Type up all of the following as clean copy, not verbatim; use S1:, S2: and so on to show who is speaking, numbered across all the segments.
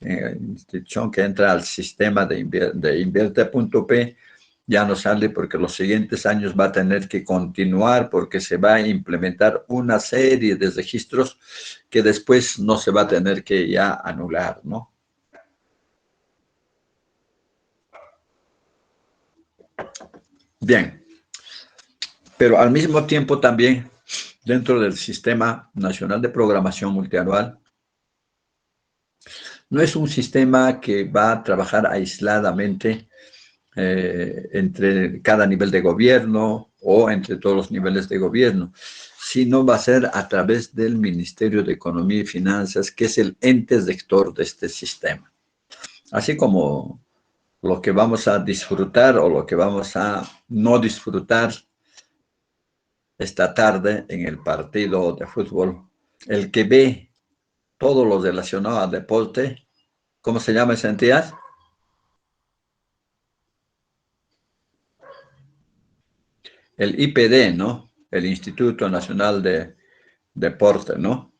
S1: institución que entra al sistema de invierte.p ya no sale porque los siguientes años va a tener que continuar porque se va a implementar una serie de registros que después no se va a tener que ya anular, ¿no? Bien, pero al mismo tiempo también dentro del Sistema Nacional de Programación Multianual no es un sistema que va a trabajar aisladamente entre cada nivel de gobierno o entre todos los niveles de gobierno, sino va a ser a través del Ministerio de Economía y Finanzas, que es el ente rector de este sistema. Así como lo que vamos a disfrutar o lo que vamos a no disfrutar esta tarde en el partido de fútbol. El que ve todo lo relacionado al deporte, ¿cómo se llama esa entidad? El IPD, ¿no? El Instituto Nacional de Deporte, ¿no?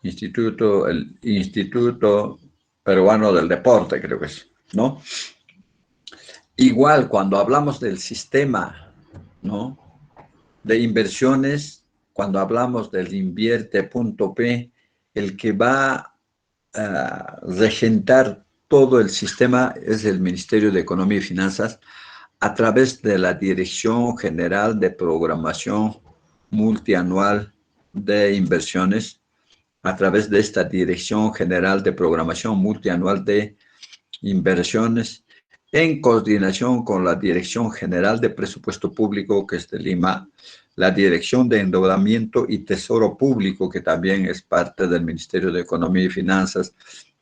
S1: El Instituto Peruano del Deporte, creo que es, ¿no? Igual, cuando hablamos del sistema, ¿no? De inversiones, cuando hablamos del invierte.p, el que va a regentar todo el sistema es el Ministerio de Economía y Finanzas a través de la Dirección General de Programación Multianual de Inversiones, a través de esta Dirección General de Programación Multianual de Inversiones, en coordinación con la Dirección General de Presupuesto Público, que es de Lima, la Dirección de Endeudamiento y Tesoro Público, que también es parte del Ministerio de Economía y Finanzas,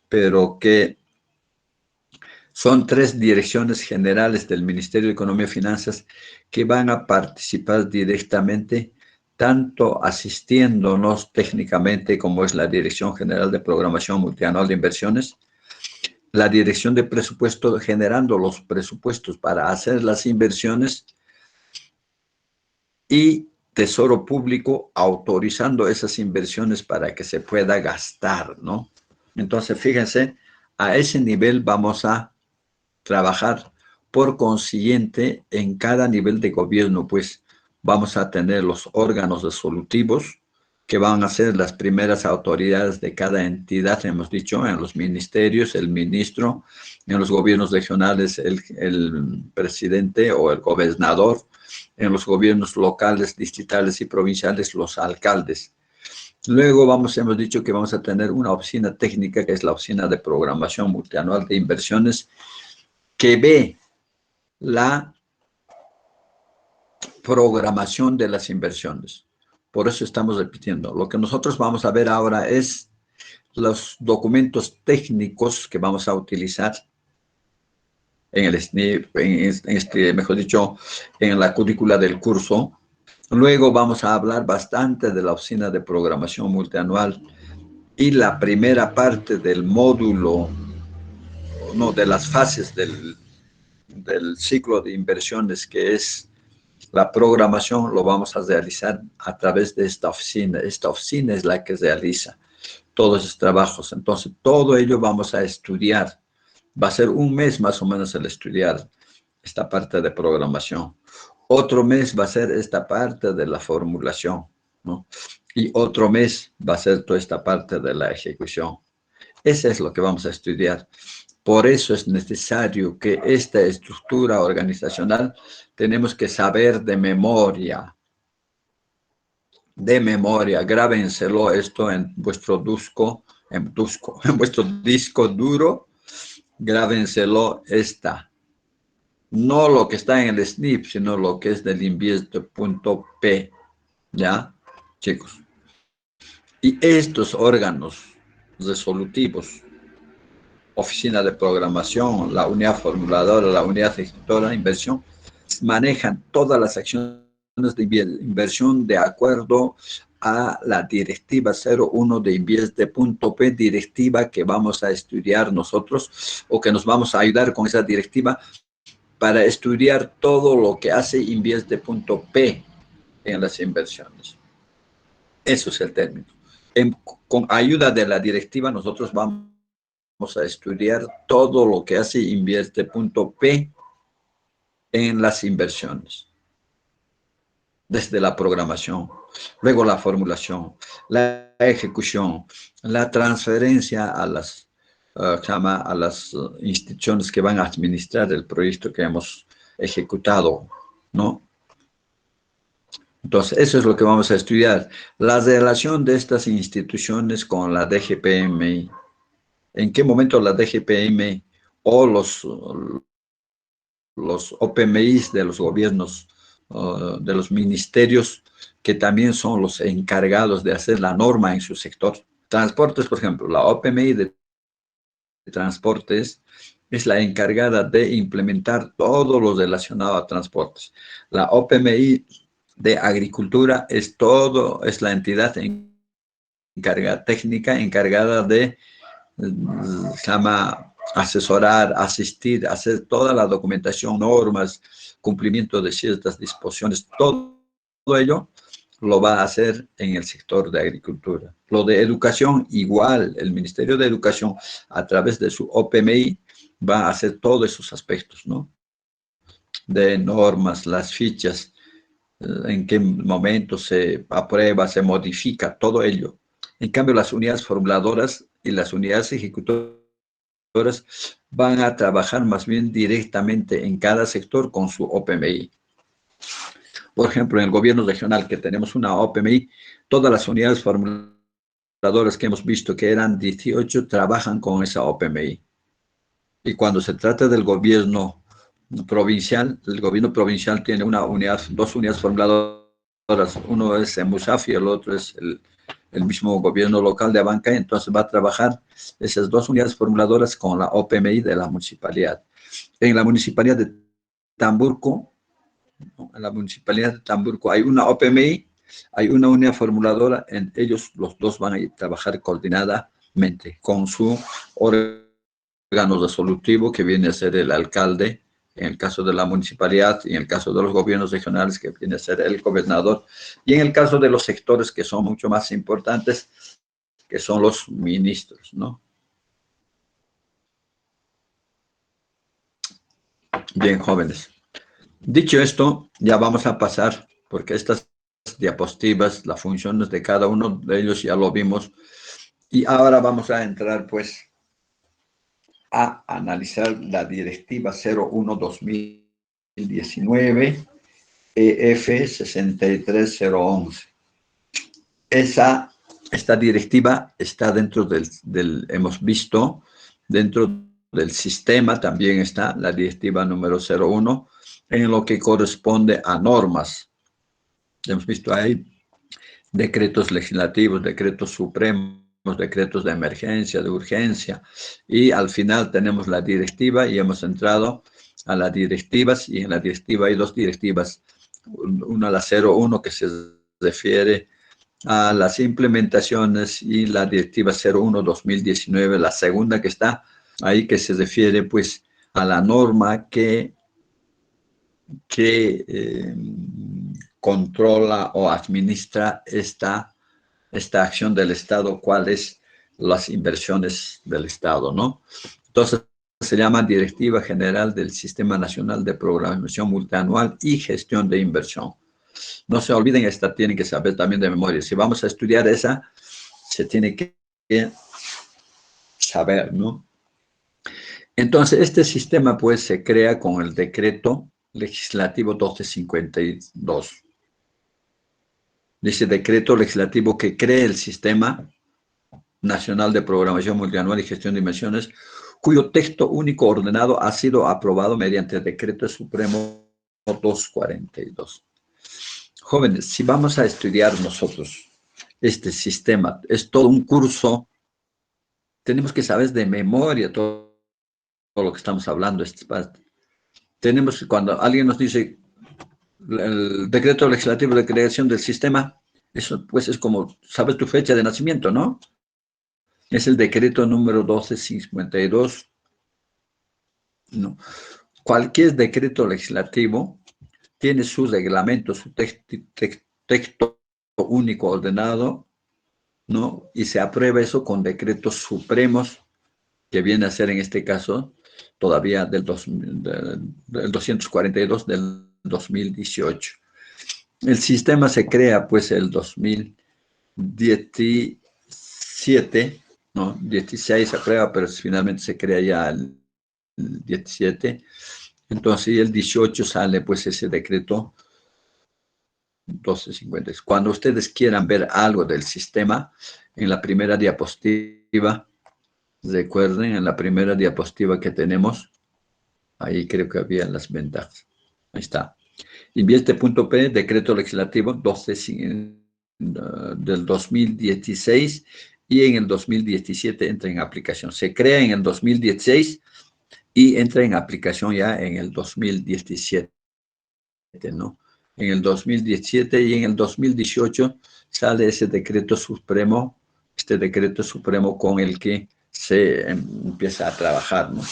S1: pero que son tres direcciones generales del Ministerio de Economía y Finanzas que van a participar directamente, tanto asistiéndonos técnicamente, como es la Dirección General de Programación Multianual de Inversiones, la Dirección de Presupuesto generando los presupuestos para hacer las inversiones y Tesoro Público autorizando esas inversiones para que se pueda gastar, ¿no? Entonces, fíjense, a ese nivel vamos a trabajar. Por consiguiente, en cada nivel de gobierno, pues vamos a tener los órganos resolutivos que van a ser las primeras autoridades de cada entidad, hemos dicho, en los ministerios, el ministro, en los gobiernos regionales, el presidente o el gobernador, en los gobiernos locales, distritales y provinciales, los alcaldes. Luego hemos dicho que vamos a tener una oficina técnica, que es la Oficina de Programación Multianual de Inversiones, que ve la programación de las inversiones. Por eso estamos repitiendo. Lo que nosotros vamos a ver ahora es los documentos técnicos que vamos a utilizar en el SNIP, mejor dicho, en la currícula del curso. Luego vamos a hablar bastante de la oficina de programación multianual y la primera parte del módulo, no, de las fases del ciclo de inversiones, que es la programación, lo vamos a realizar a través de esta oficina. Esta oficina es la que realiza todos esos trabajos. Entonces, todo ello vamos a estudiar. Va a ser un mes más o menos el estudiar esta parte de programación. Otro mes va a ser esta parte de la formulación, ¿no? Y otro mes va a ser toda esta parte de la ejecución. Eso es lo que vamos a estudiar. Por eso es necesario que esta estructura organizacional tenemos que saber de memoria. De memoria, grábenselo esto en vuestro en vuestro disco duro, grábenselo esta. No lo que está en el SNIP, sino lo que es del invierte.p, ¿ya, chicos? Y estos órganos resolutivos, oficina de programación, la unidad formuladora, la unidad ejecutora de inversión, manejan todas las acciones de inversión de acuerdo a la directiva 01 de invierte.p, directiva que vamos a estudiar nosotros o que nos vamos a ayudar con esa directiva para estudiar todo lo que hace invierte.p en las inversiones. Eso es el término. Con ayuda de la directiva, nosotros vamos a estudiar todo lo que hace invierte.p en las inversiones, desde la programación, luego la formulación, la ejecución, la transferencia a las, a las instituciones que van a administrar el proyecto que hemos ejecutado, ¿no? Entonces, eso es lo que vamos a estudiar. La relación de estas instituciones con la DGPM. ¿En qué momento la DGPM o los OPMIs de los gobiernos, de los ministerios, que también son los encargados de hacer la norma en su sector? Transportes, por ejemplo, la OPMI de transportes es la encargada de implementar todo lo relacionado a transportes. La OPMI de agricultura es la entidad técnica encargada de, se llama, asesorar, asistir, hacer toda la documentación, normas, cumplimiento de ciertas disposiciones, todo ello lo va a hacer en el sector de agricultura. Lo de educación, igual, el Ministerio de Educación, a través de su OPMI, va a hacer todos esos aspectos, ¿no? De normas, las fichas, en qué momento se aprueba, se modifica, todo ello. En cambio, las unidades formuladoras y las unidades ejecutoras van a trabajar más bien directamente en cada sector con su OPMI. Por ejemplo, en el gobierno regional, que tenemos una OPMI, todas las unidades formuladoras que hemos visto, que eran 18, trabajan con esa OPMI. Y cuando se trata del gobierno provincial, el gobierno provincial tiene una unidad, dos unidades formuladoras. Uno es en Musafi, el otro es el mismo gobierno local de Abancay. Entonces va a trabajar esas dos unidades formuladoras con la OPMI de la municipalidad. En la municipalidad de Tamburco, en la municipalidad de Tamburco hay una OPMI, hay una unidad formuladora, ellos los dos van a trabajar coordinadamente con su órgano resolutivo, que viene a ser el alcalde, en el caso de la municipalidad, y en el caso de los gobiernos regionales, que viene a ser el gobernador, y en el caso de los sectores que son mucho más importantes, que son los ministros, ¿no? Bien, jóvenes. Dicho esto, ya vamos a pasar, porque estas diapositivas, las funciones de cada uno de ellos ya lo vimos, y ahora vamos a entrar, pues, a analizar la Directiva 01-2019 EF 63011. Esta directiva está dentro hemos visto, dentro del sistema también está la directiva número 01, en lo que corresponde a normas. Hemos visto ahí decretos legislativos, decretos supremos, decretos de emergencia, de urgencia, y al final tenemos la directiva y hemos entrado a las directivas, y en la directiva hay dos directivas, una la 01 que se refiere a las implementaciones, y la directiva 01-2019, la segunda que está ahí, que se refiere pues a la norma que controla o administra esta acción del Estado, cuáles las inversiones del Estado, ¿no? Entonces, se llama Directiva General del Sistema Nacional de Programación Multianual y Gestión de Inversión. No se olviden, esta tienen que saber también de memoria. Si vamos a estudiar esa, se tiene que saber, ¿no? Entonces, este sistema, pues, se crea con el decreto legislativo 1252. Dice decreto legislativo que cree el Sistema Nacional de Programación Multianual y Gestión de Inversiones, cuyo texto único ordenado ha sido aprobado mediante el Decreto Supremo 242. Jóvenes, si vamos a estudiar nosotros este sistema, es todo un curso, tenemos que saber de memoria todo lo que estamos hablando. Tenemos, cuando alguien nos dice el decreto legislativo de creación del sistema, eso pues es como, sabes tu fecha de nacimiento, ¿no? Es el decreto número 1252. ¿No? Cualquier decreto legislativo tiene su reglamento, su texto único ordenado, ¿no? Y se aprueba eso con decretos supremos, que viene a ser en este caso todavía del 242 del 2018. El sistema se crea pues el 2017, ¿no? 16 se aprueba, pero finalmente se crea ya el 17. Entonces el 18 sale pues ese decreto 1250. Cuando ustedes quieran ver algo del sistema, en la primera diapositiva, recuerden, en la primera diapositiva que tenemos, ahí creo que había las ventajas. Ahí está. Invierte.p, decreto legislativo 12 del 2016, y en el 2017 entra en aplicación. Se crea en el 2016 y entra en aplicación ya en el 2017, ¿no? En el 2017 y en el 2018 sale ese decreto supremo, este decreto supremo con el que se empieza a trabajar, ¿no?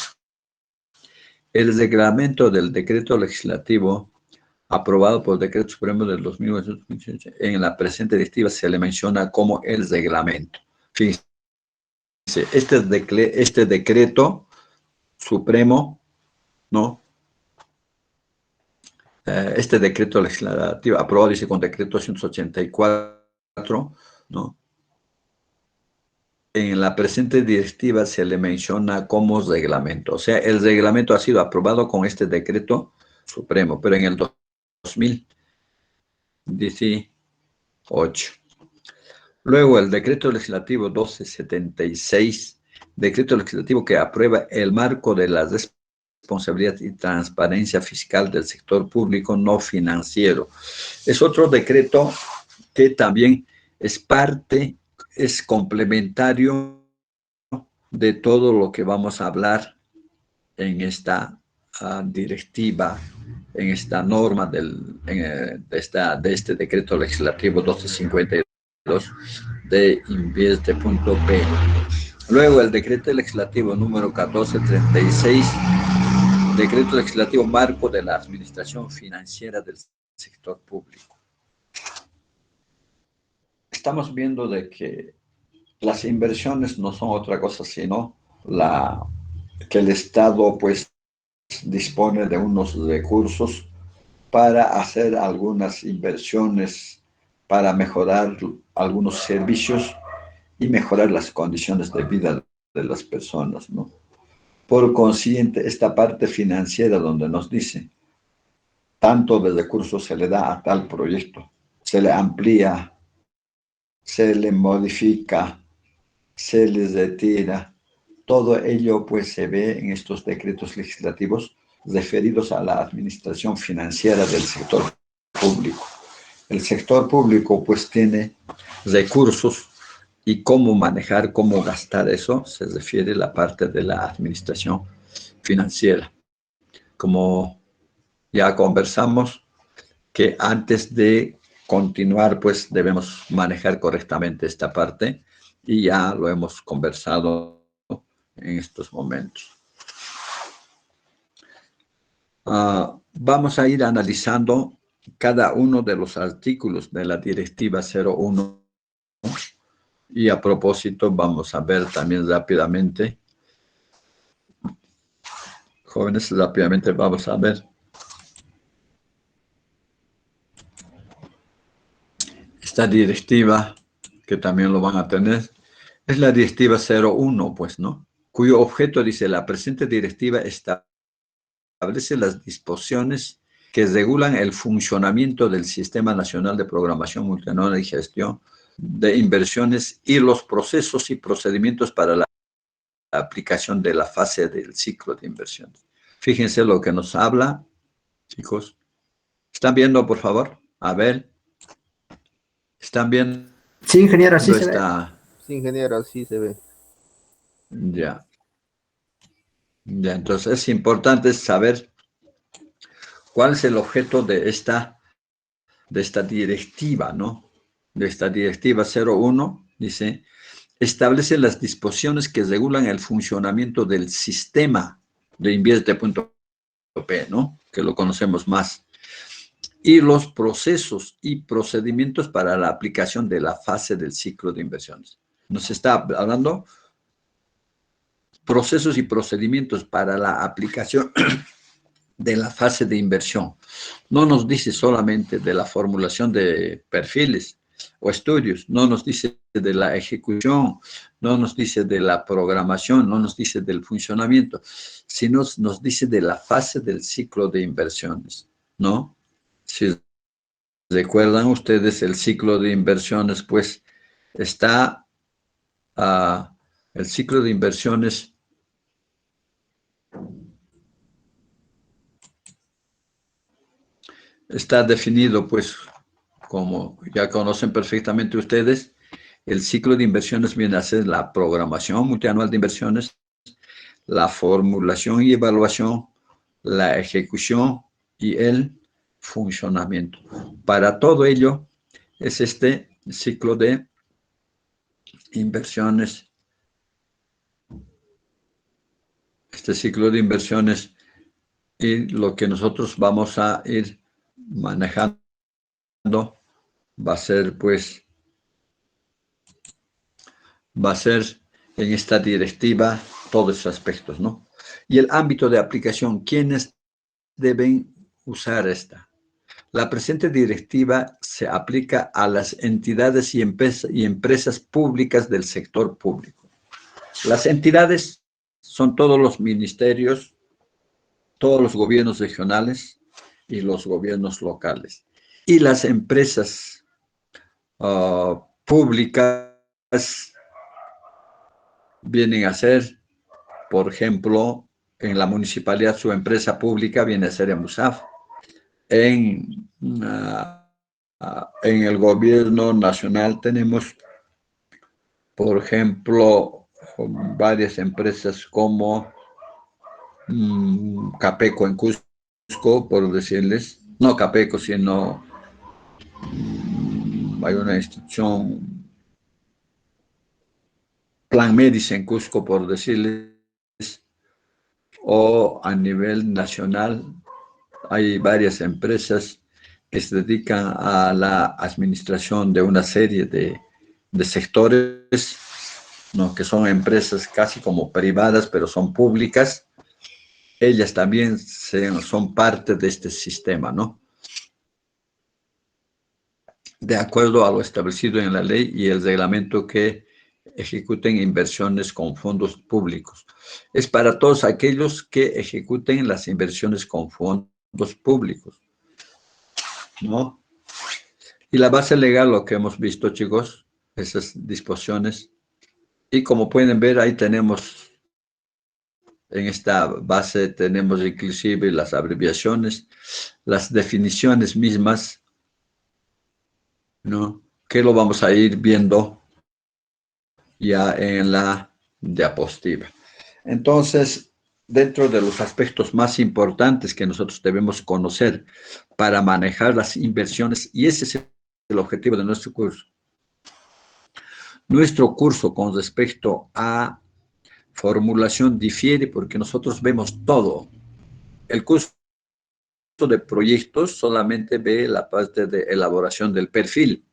S1: El reglamento del decreto legislativo aprobado por el decreto supremo del 2018, en la presente directiva se le menciona como el reglamento. Fíjense, este decreto supremo, ¿no? Este decreto legislativo aprobado, dice, con decreto 184, ¿no? En la presente directiva se le menciona como reglamento. O sea, el reglamento ha sido aprobado con este decreto supremo, pero en el 2018. Luego, el decreto legislativo 1276, decreto legislativo que aprueba el marco de la responsabilidad y transparencia fiscal del sector público no financiero. Es otro decreto que también es parte, es complementario de todo lo que vamos a hablar en esta directiva, en esta norma de este decreto legislativo 1252 de Invierte.p. Luego el decreto legislativo número 1436, decreto legislativo marco de la administración financiera del sector público. Estamos viendo de que las inversiones no son otra cosa sino que el Estado pues dispone de unos recursos para hacer algunas inversiones, para mejorar algunos servicios y mejorar las condiciones de vida de las personas, ¿no? Por consiguiente, esta parte financiera donde nos dice tanto de recursos se le da a tal proyecto, se le amplía, se le modifica, se les retira, todo ello pues se ve en estos decretos legislativos referidos a la administración financiera del sector público. El sector público pues tiene recursos y cómo manejar, cómo gastar eso, se refiere a la parte de la administración financiera. Como ya conversamos, que antes de continuar pues debemos manejar correctamente esta parte y ya lo hemos conversado en estos momentos. Vamos a ir analizando cada uno de los artículos de la Directiva 01 y a propósito vamos a ver también rápidamente, jóvenes, rápidamente vamos a ver esta directiva que también lo van a tener. Es la Directiva 01, pues, ¿no? Cuyo objeto, dice, la presente directiva establece las disposiciones que regulan el funcionamiento del Sistema Nacional de Programación Multianual y Gestión de Inversiones y los procesos y procedimientos para la aplicación de la fase del ciclo de inversiones. Fíjense lo que nos habla, chicos. ¿Están viendo, por favor? A ver. ¿Están viendo
S2: Sí, ingeniero, así se ve.
S1: esta?
S2: Sí, ingeniero, así se ve.
S1: Ya. Ya, entonces es importante saber cuál es el objeto de esta directiva, ¿no? De esta directiva 01, dice, establece las disposiciones que regulan el funcionamiento del sistema de Invierte.p, ¿no? Que lo conocemos más. y los procesos y procedimientos para la aplicación de la fase del ciclo de inversiones. Nos está hablando procesos y procedimientos para la aplicación de la fase de inversión. No nos dice solamente de la formulación de perfiles o estudios, no nos dice de la ejecución, no nos dice de la programación, no nos dice del funcionamiento, sino nos dice de la fase del ciclo de inversiones, ¿no? Si recuerdan ustedes el ciclo de inversiones, pues está, el ciclo de inversiones está definido, pues, como ya conocen perfectamente ustedes, el ciclo de inversiones viene a ser la programación multianual de inversiones, la formulación y evaluación, la ejecución y el funcionamiento. Para todo ello es este ciclo de inversiones, y lo que nosotros vamos a ir manejando va a ser, pues, va a ser en esta directiva todos esos aspectos, ¿no? Y el ámbito de aplicación, ¿quiénes deben usar esta? La presente directiva se aplica a las entidades y empresas públicas del sector público. Las entidades son todos los ministerios, todos los gobiernos regionales y los gobiernos locales. Y las empresas públicas vienen a ser, por ejemplo, en la municipalidad su empresa pública viene a ser EMUSAF. En el gobierno nacional tenemos, por ejemplo, varias empresas como Capeco en Cusco, por decirles, no Capeco, sino hay una institución, Plan Médici en Cusco, por decirles, o a nivel nacional hay varias empresas que se dedican a la administración de una serie de sectores, ¿no? Que son empresas casi como privadas, pero son públicas. Ellas también son parte de este sistema, ¿no? De acuerdo a lo establecido en la ley y el reglamento que ejecuten inversiones con fondos públicos. Es para todos aquellos que ejecuten las inversiones con fondos públicos, ¿no? Y la base legal, lo que hemos visto, chicos, esas disposiciones. Y como pueden ver, ahí tenemos, en esta base tenemos inclusive las abreviaciones, las definiciones mismas, ¿no? Que lo vamos a ir viendo ya en la diapositiva. Entonces, dentro de los aspectos más importantes que nosotros debemos conocer para manejar las inversiones, y ese es el objetivo de nuestro curso. Nuestro curso con respecto a formulación difiere porque nosotros vemos todo. El curso de proyectos solamente ve la parte de elaboración del perfil,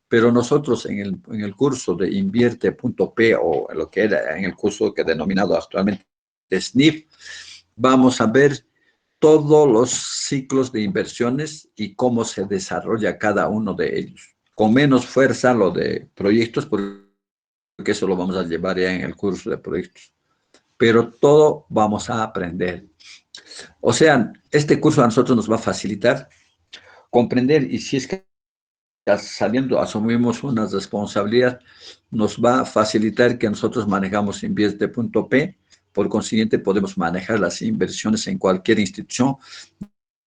S1: pero nosotros en el curso de invierte.p o lo que era en el curso que denominado actualmente SNIF, vamos a ver todos los ciclos de inversiones y cómo se desarrolla cada uno de ellos. Con menos fuerza lo de proyectos, porque eso lo vamos a llevar ya en el curso de proyectos. Pero todo vamos a aprender. O sea, este curso a nosotros nos va a facilitar comprender, y si es que saliendo asumimos una responsabilidad, nos va a facilitar que nosotros manejamos invierte.p, por consiguiente podemos manejar las inversiones en cualquier institución,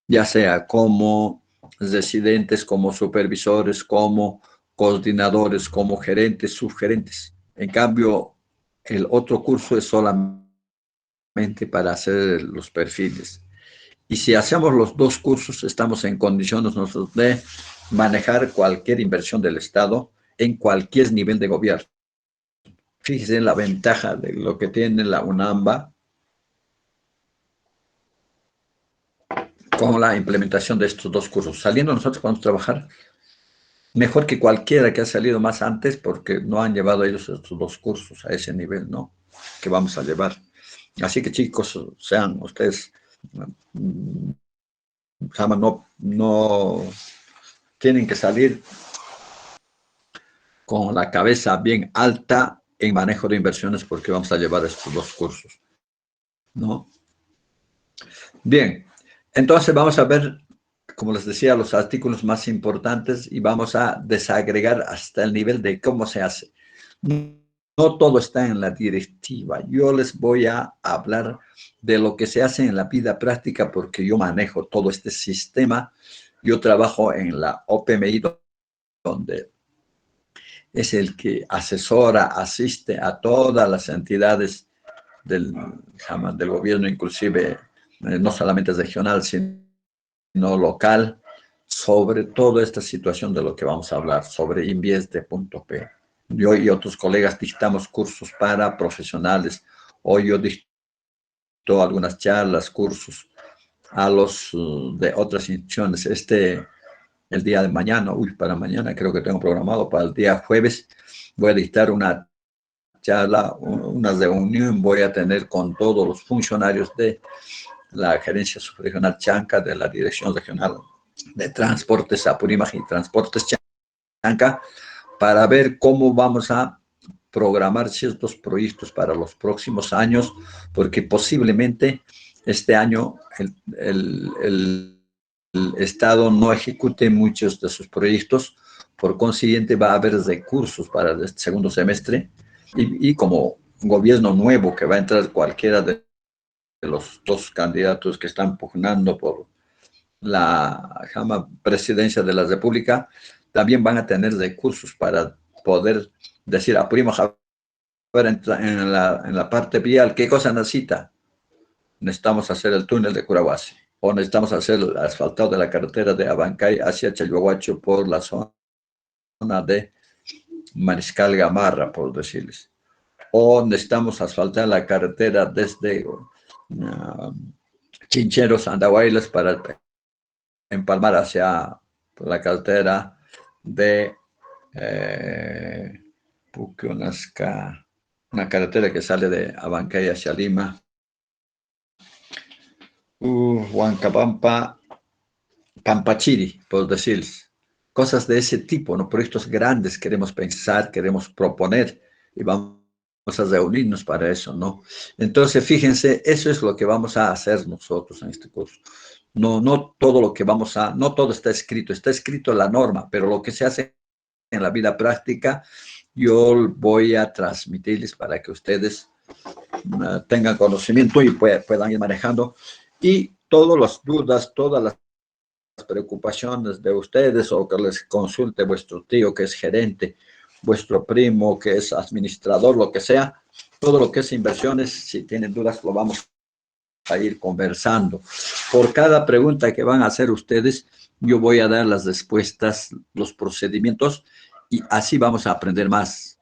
S1: ya sea como residentes, como supervisores, como coordinadores, como gerentes, subgerentes. En cambio, el otro curso es solamente para hacer los perfiles. Y si hacemos los dos cursos, estamos en condiciones nosotros de manejar cualquier inversión del Estado en cualquier nivel de gobierno. Fíjense en la ventaja de lo que tiene la UNAMBA con la implementación de estos dos cursos. Saliendo nosotros podemos trabajar mejor que cualquiera que ha salido más antes porque no han llevado ellos estos dos cursos a ese nivel, ¿no? Que vamos a llevar. Así que chicos, sean ustedes, no tienen que salir con la cabeza bien alta en manejo de inversiones porque vamos a llevar estos dos cursos, ¿no? Bien, entonces vamos a ver, como les decía, los artículos más importantes y vamos a desagregar hasta el nivel de cómo se hace. No todo está en la directiva. Yo les voy a hablar de lo que se hace en la vida práctica porque yo manejo todo este sistema. Yo trabajo en la OPMI, donde es el que asesora, asiste a todas las entidades del gobierno, inclusive no solamente regional, sino local, sobre toda esta situación de lo que vamos a hablar, sobre Invieste.p. Yo y otros colegas dictamos cursos para profesionales. Hoy yo dicto algunas charlas, cursos a los de otras instituciones. El día de mañana, para mañana creo que tengo programado para el día jueves, voy a dictar una charla, una reunión voy a tener con todos los funcionarios de la gerencia subregional Chanca, de la Dirección Regional de Transportes Apurímac y Transportes Chanca, para ver cómo vamos a programar ciertos proyectos para los próximos años, porque posiblemente este año el Estado no ejecute muchos de sus proyectos, por consiguiente va a haber recursos para el segundo semestre y como gobierno nuevo que va a entrar cualquiera de los dos candidatos que están pugnando por la presidencia de la República, también van a tener recursos para poder decir a primo en la parte vial, ¿qué cosa necesita? Necesitamos hacer el túnel de Curahuasi, o necesitamos hacer el asfaltado de la carretera de Abancay hacia Chalhuahuacho por la zona de Mariscal Gamarra, por decirles. O necesitamos asfaltar la carretera desde Chincheros, Andahuaylas, para empalmar hacia la carretera de Puquionasca, una carretera que sale de Abancay hacia Lima, Huancabampa, Pampachiri, por decirles. Cosas de ese tipo, ¿no? Proyectos grandes queremos pensar, queremos proponer y vamos a reunirnos para eso, ¿no? Entonces, fíjense, eso es lo que vamos a hacer nosotros en este curso. No todo lo que no todo está escrito la norma, pero lo que se hace en la vida práctica, yo voy a transmitirles para que ustedes tengan conocimiento y puedan ir manejando. Y todas las dudas, todas las preocupaciones de ustedes o que les consulte vuestro tío que es gerente, vuestro primo que es administrador, lo que sea, todo lo que es inversiones, si tienen dudas lo vamos a ir conversando. Por cada pregunta que van a hacer ustedes, yo voy a dar las respuestas, los procedimientos y así vamos a aprender más.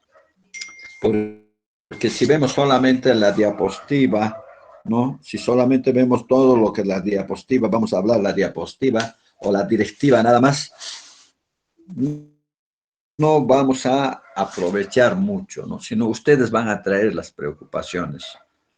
S1: Porque si vemos solamente la diapositiva, ¿no? Si solamente vemos todo lo que es la diapositiva, vamos a hablar la diapositiva o la directiva nada más, no vamos a aprovechar mucho, ¿no? Sino ustedes van a traer las preocupaciones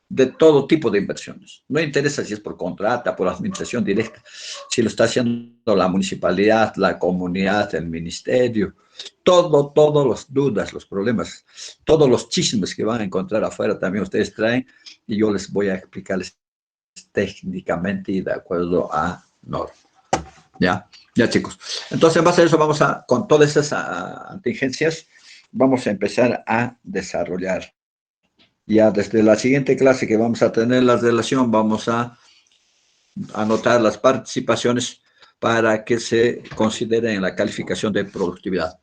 S1: de todo tipo de inversiones. No interesa si es por contrata, por administración directa, si lo está haciendo la municipalidad, la comunidad, el ministerio, todas las dudas, los problemas, todos los chismes que van a encontrar afuera también ustedes traen y yo les voy a explicarles técnicamente y de acuerdo a norma. Ya chicos. Entonces en base a eso con todas esas contingencias, vamos a empezar a desarrollar. Ya desde la siguiente clase que vamos a tener la relación, vamos a anotar las participaciones para que se consideren en la calificación de productividad.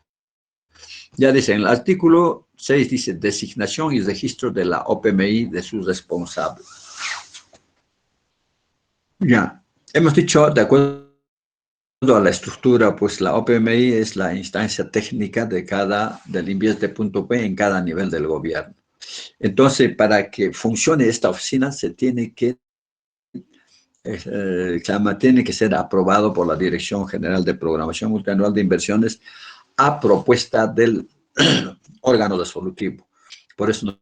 S1: Ya dice, en el artículo 6 dice, designación y registro de la OPMI de sus responsables. Ya, hemos dicho, de acuerdo a la estructura, pues la OPMI es la instancia técnica del Invieste.p en cada nivel del gobierno. Entonces, para que funcione esta oficina, se tiene que tiene que ser aprobado por la Dirección General de Programación Multianual de Inversiones a propuesta del órgano resolutivo. Por eso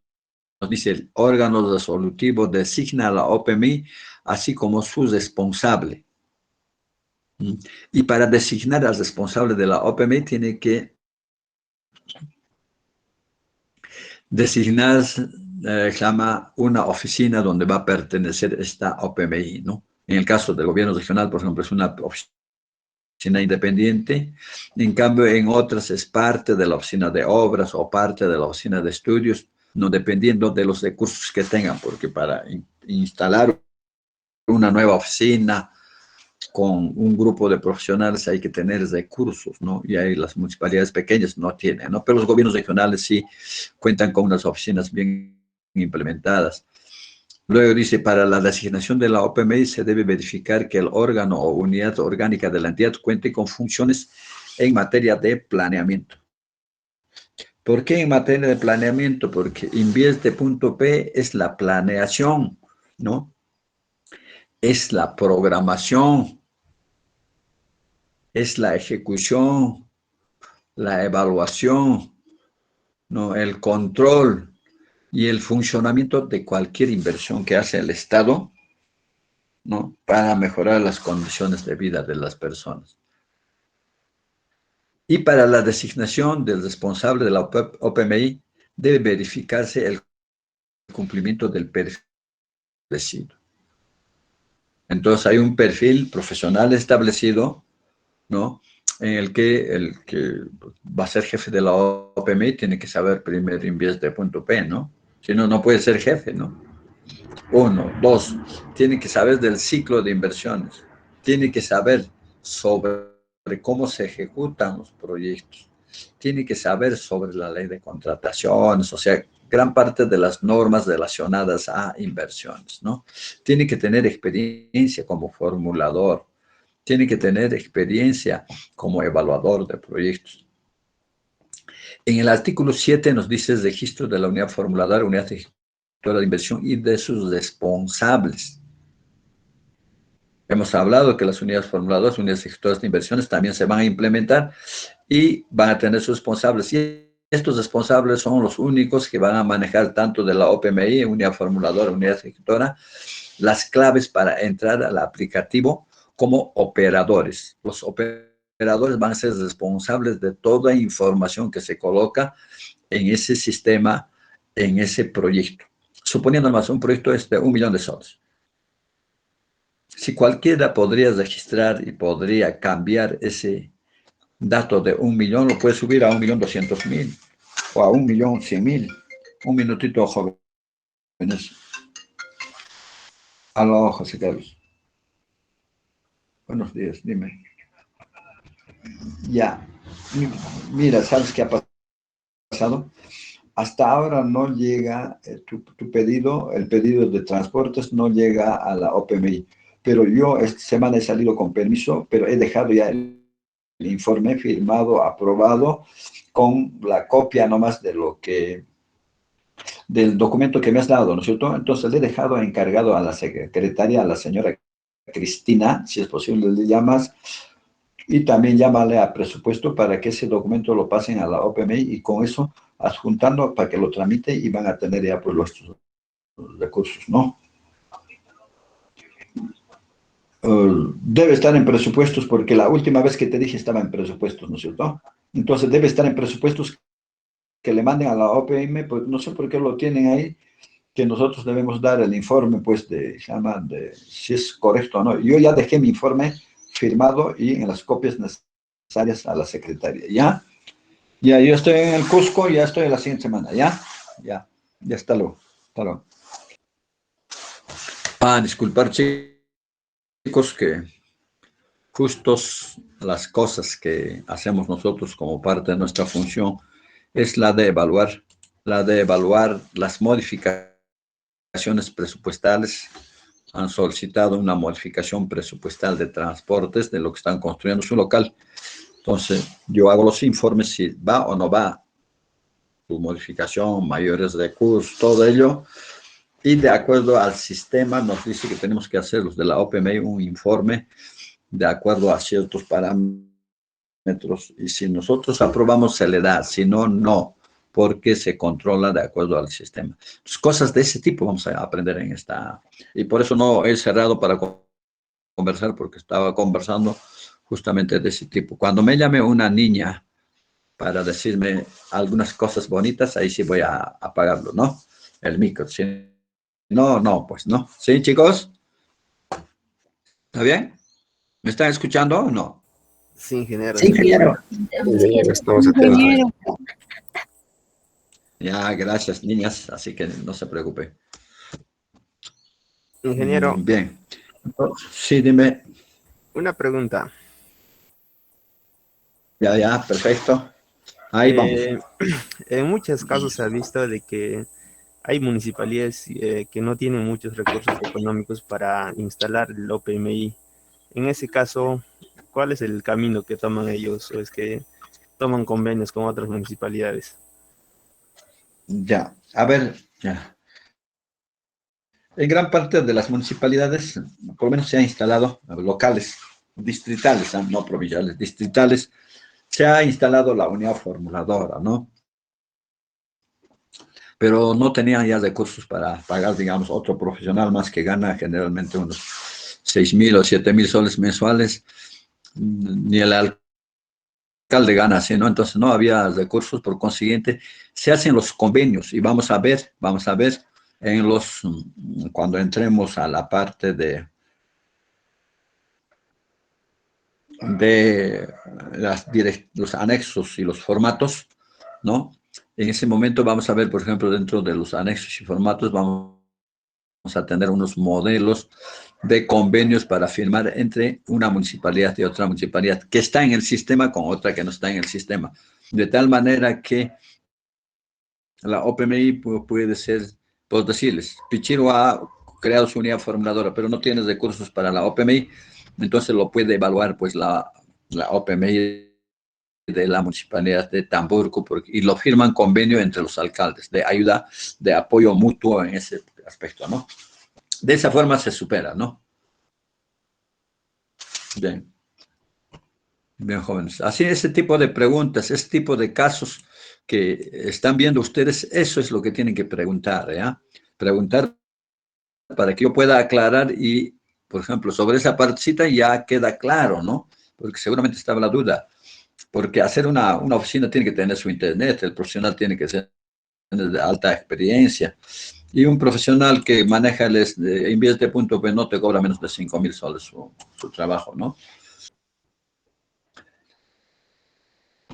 S1: nos dice el órgano resolutivo designa a la OPMI así como su responsable. Y para designar al responsable de la OPMI tiene que designar una oficina donde va a pertenecer esta OPMI, ¿no? En el caso del gobierno regional, por ejemplo, es una oficina independiente. En cambio, en otras es parte de la oficina de obras o parte de la oficina de estudios, no dependiendo de los recursos que tengan, porque para instalar una nueva oficina con un grupo de profesionales hay que tener recursos, ¿no? Y ahí las municipalidades pequeñas no tienen, ¿no? Pero los gobiernos regionales sí cuentan con unas oficinas bien implementadas. Luego dice, para la designación de la OPMI se debe verificar que el órgano o unidad orgánica de la entidad cuente con funciones en materia de planeamiento. ¿Por qué en materia de planeamiento? Porque invierte punto P es la planeación, ¿no? Es la programación, es la ejecución, la evaluación, ¿no? El control y el funcionamiento de cualquier inversión que hace el Estado, ¿no? Para mejorar las condiciones de vida de las personas. Y para la designación del responsable de la OPMI debe verificarse el cumplimiento del perfil establecido. Entonces hay un perfil profesional establecido, ¿no? En el que va a ser jefe de la OPMI tiene que saber primero invierte punto P, ¿no? Si no, no puede ser jefe, ¿no? Uno. Dos, tiene que saber del ciclo de inversiones. Tiene que saber sobre cómo se ejecutan los proyectos. Tiene que saber sobre la ley de contrataciones, o sea, gran parte de las normas relacionadas a inversiones, ¿no? Tiene que tener experiencia como formulador. Tiene que tener experiencia como evaluador de proyectos. En el artículo 7 nos dice el registro de la unidad formuladora, unidad ejecutora de inversión y de sus responsables. Hemos hablado que las unidades formuladoras, unidades ejecutoras de inversiones también se van a implementar y van a tener sus responsables. Y estos responsables son los únicos que van a manejar tanto de la OPMI, unidad formuladora, unidad ejecutora, las claves para entrar al aplicativo como operadores. Los operadores van a ser responsables de toda información que se coloca en ese sistema, en ese proyecto. Suponiendo más un proyecto es de 1 millón de soles. Si cualquiera podría registrar y podría cambiar ese dato de 1 millón, lo puede subir a 1.200.000 o a 1.100.000. Un minutito, jóvenes. Aló, José Carlos. Buenos días, dime. Ya. Mira, ¿sabes qué ha pasado? Hasta ahora no llega tu pedido, el pedido de transportes no llega a la OPMI. Pero yo esta semana he salido con permiso, pero he dejado ya el informe firmado, aprobado, con la copia nomás del documento que me has dado, ¿no es cierto? Entonces le he dejado encargado a la secretaria, a la señora Cristina, si es posible le llamas, y también llámale a presupuesto para que ese documento lo pasen a la OPMI y con eso adjuntando para que lo tramite y van a tener ya pues los recursos, ¿no? Debe estar en presupuestos porque la última vez que te dije estaba en presupuestos, ¿no es cierto? Entonces debe estar en presupuestos que le manden a la OPM, pues no sé por qué lo tienen ahí, que nosotros debemos dar el informe, pues, de si es correcto o no. Yo ya dejé mi informe firmado y en las copias necesarias a la secretaria, ¿ya? Ya, yo estoy en el Cusco, ya estoy la siguiente semana, ¿ya? Ya, ya, hasta luego, hasta luego. Disculpar, chicos, que justos las cosas que hacemos nosotros como parte de nuestra función es la de evaluar las modificaciones presupuestales. Han solicitado una modificación presupuestal de transportes de lo que están construyendo su local. Entonces, yo hago los informes si va o no va su modificación, mayores recursos, todo ello. Y de acuerdo al sistema nos dice que tenemos que hacer los de la OPMI un informe de acuerdo a ciertos parámetros. Y si nosotros aprobamos, se le da. Si no, no, porque se controla de acuerdo al sistema. Entonces, cosas de ese tipo vamos a aprender en esta. Y por eso no he cerrado para conversar, porque estaba conversando justamente de ese tipo. Cuando me llame una niña para decirme algunas cosas bonitas, ahí sí voy a apagarlo, ¿no? El micro. Si no, no, pues no. ¿Sí, chicos? ¿Está bien? ¿Me están escuchando o no?
S2: Sí, ingeniero,
S3: Sí,
S2: sí.
S3: ingeniero.
S4: Ingeniero, estamos atentos.
S1: Ya, gracias, niñas, así que no se preocupe.
S2: Ingeniero,
S1: Bien. Sí, dime.
S2: una pregunta.
S1: Ya, ya, perfecto. Ahí vamos.
S2: Eh, en muchos casos se ha visto de que hay municipalidades que no tienen muchos recursos económicos para instalar el OPMI. En ese caso, ¿cuál es el camino que toman ellos? ¿O es que toman convenios con otras municipalidades?
S1: Ya. A ver, ya. En gran parte de las municipalidades, por lo menos se ha instalado locales, distritales, no provinciales, distritales, se ha instalado la unidad formuladora, ¿no? Pero no tenían ya recursos para pagar, digamos, otro profesional más que gana generalmente unos 6.000 o 7.000 soles mensuales, ni el alcalde gana así, ¿no? Entonces no había recursos, por consiguiente, se hacen los convenios y vamos a ver en cuando entremos a la parte de los anexos y los formatos, ¿no? En ese momento vamos a ver, por ejemplo, dentro de los anexos y formatos, vamos a tener unos modelos de convenios para firmar entre una municipalidad y otra municipalidad que está en el sistema con otra que no está en el sistema. De tal manera que la OPMI puede ser, por decirles, Pichiro ha creado su unidad formuladora, pero no tiene recursos para la OPMI, entonces lo puede evaluar pues la OPMI de la municipalidad de Tamburco y lo firman convenio entre los alcaldes de ayuda, de apoyo mutuo en ese aspecto, ¿no? De esa forma se supera, ¿no? Bien, bien, jóvenes. Así, ese tipo de preguntas, ese tipo de casos que están viendo ustedes, eso es lo que tienen que preguntar, ¿ya? Preguntar para que yo pueda aclarar y, por ejemplo, sobre esa partecita ya queda claro, ¿no? Porque seguramente estaba la duda. Porque hacer una oficina tiene que tener su internet, el profesional tiene que ser de alta experiencia. Y un profesional que maneja invierte punto P no te cobra menos de 5.000 soles su trabajo, ¿no?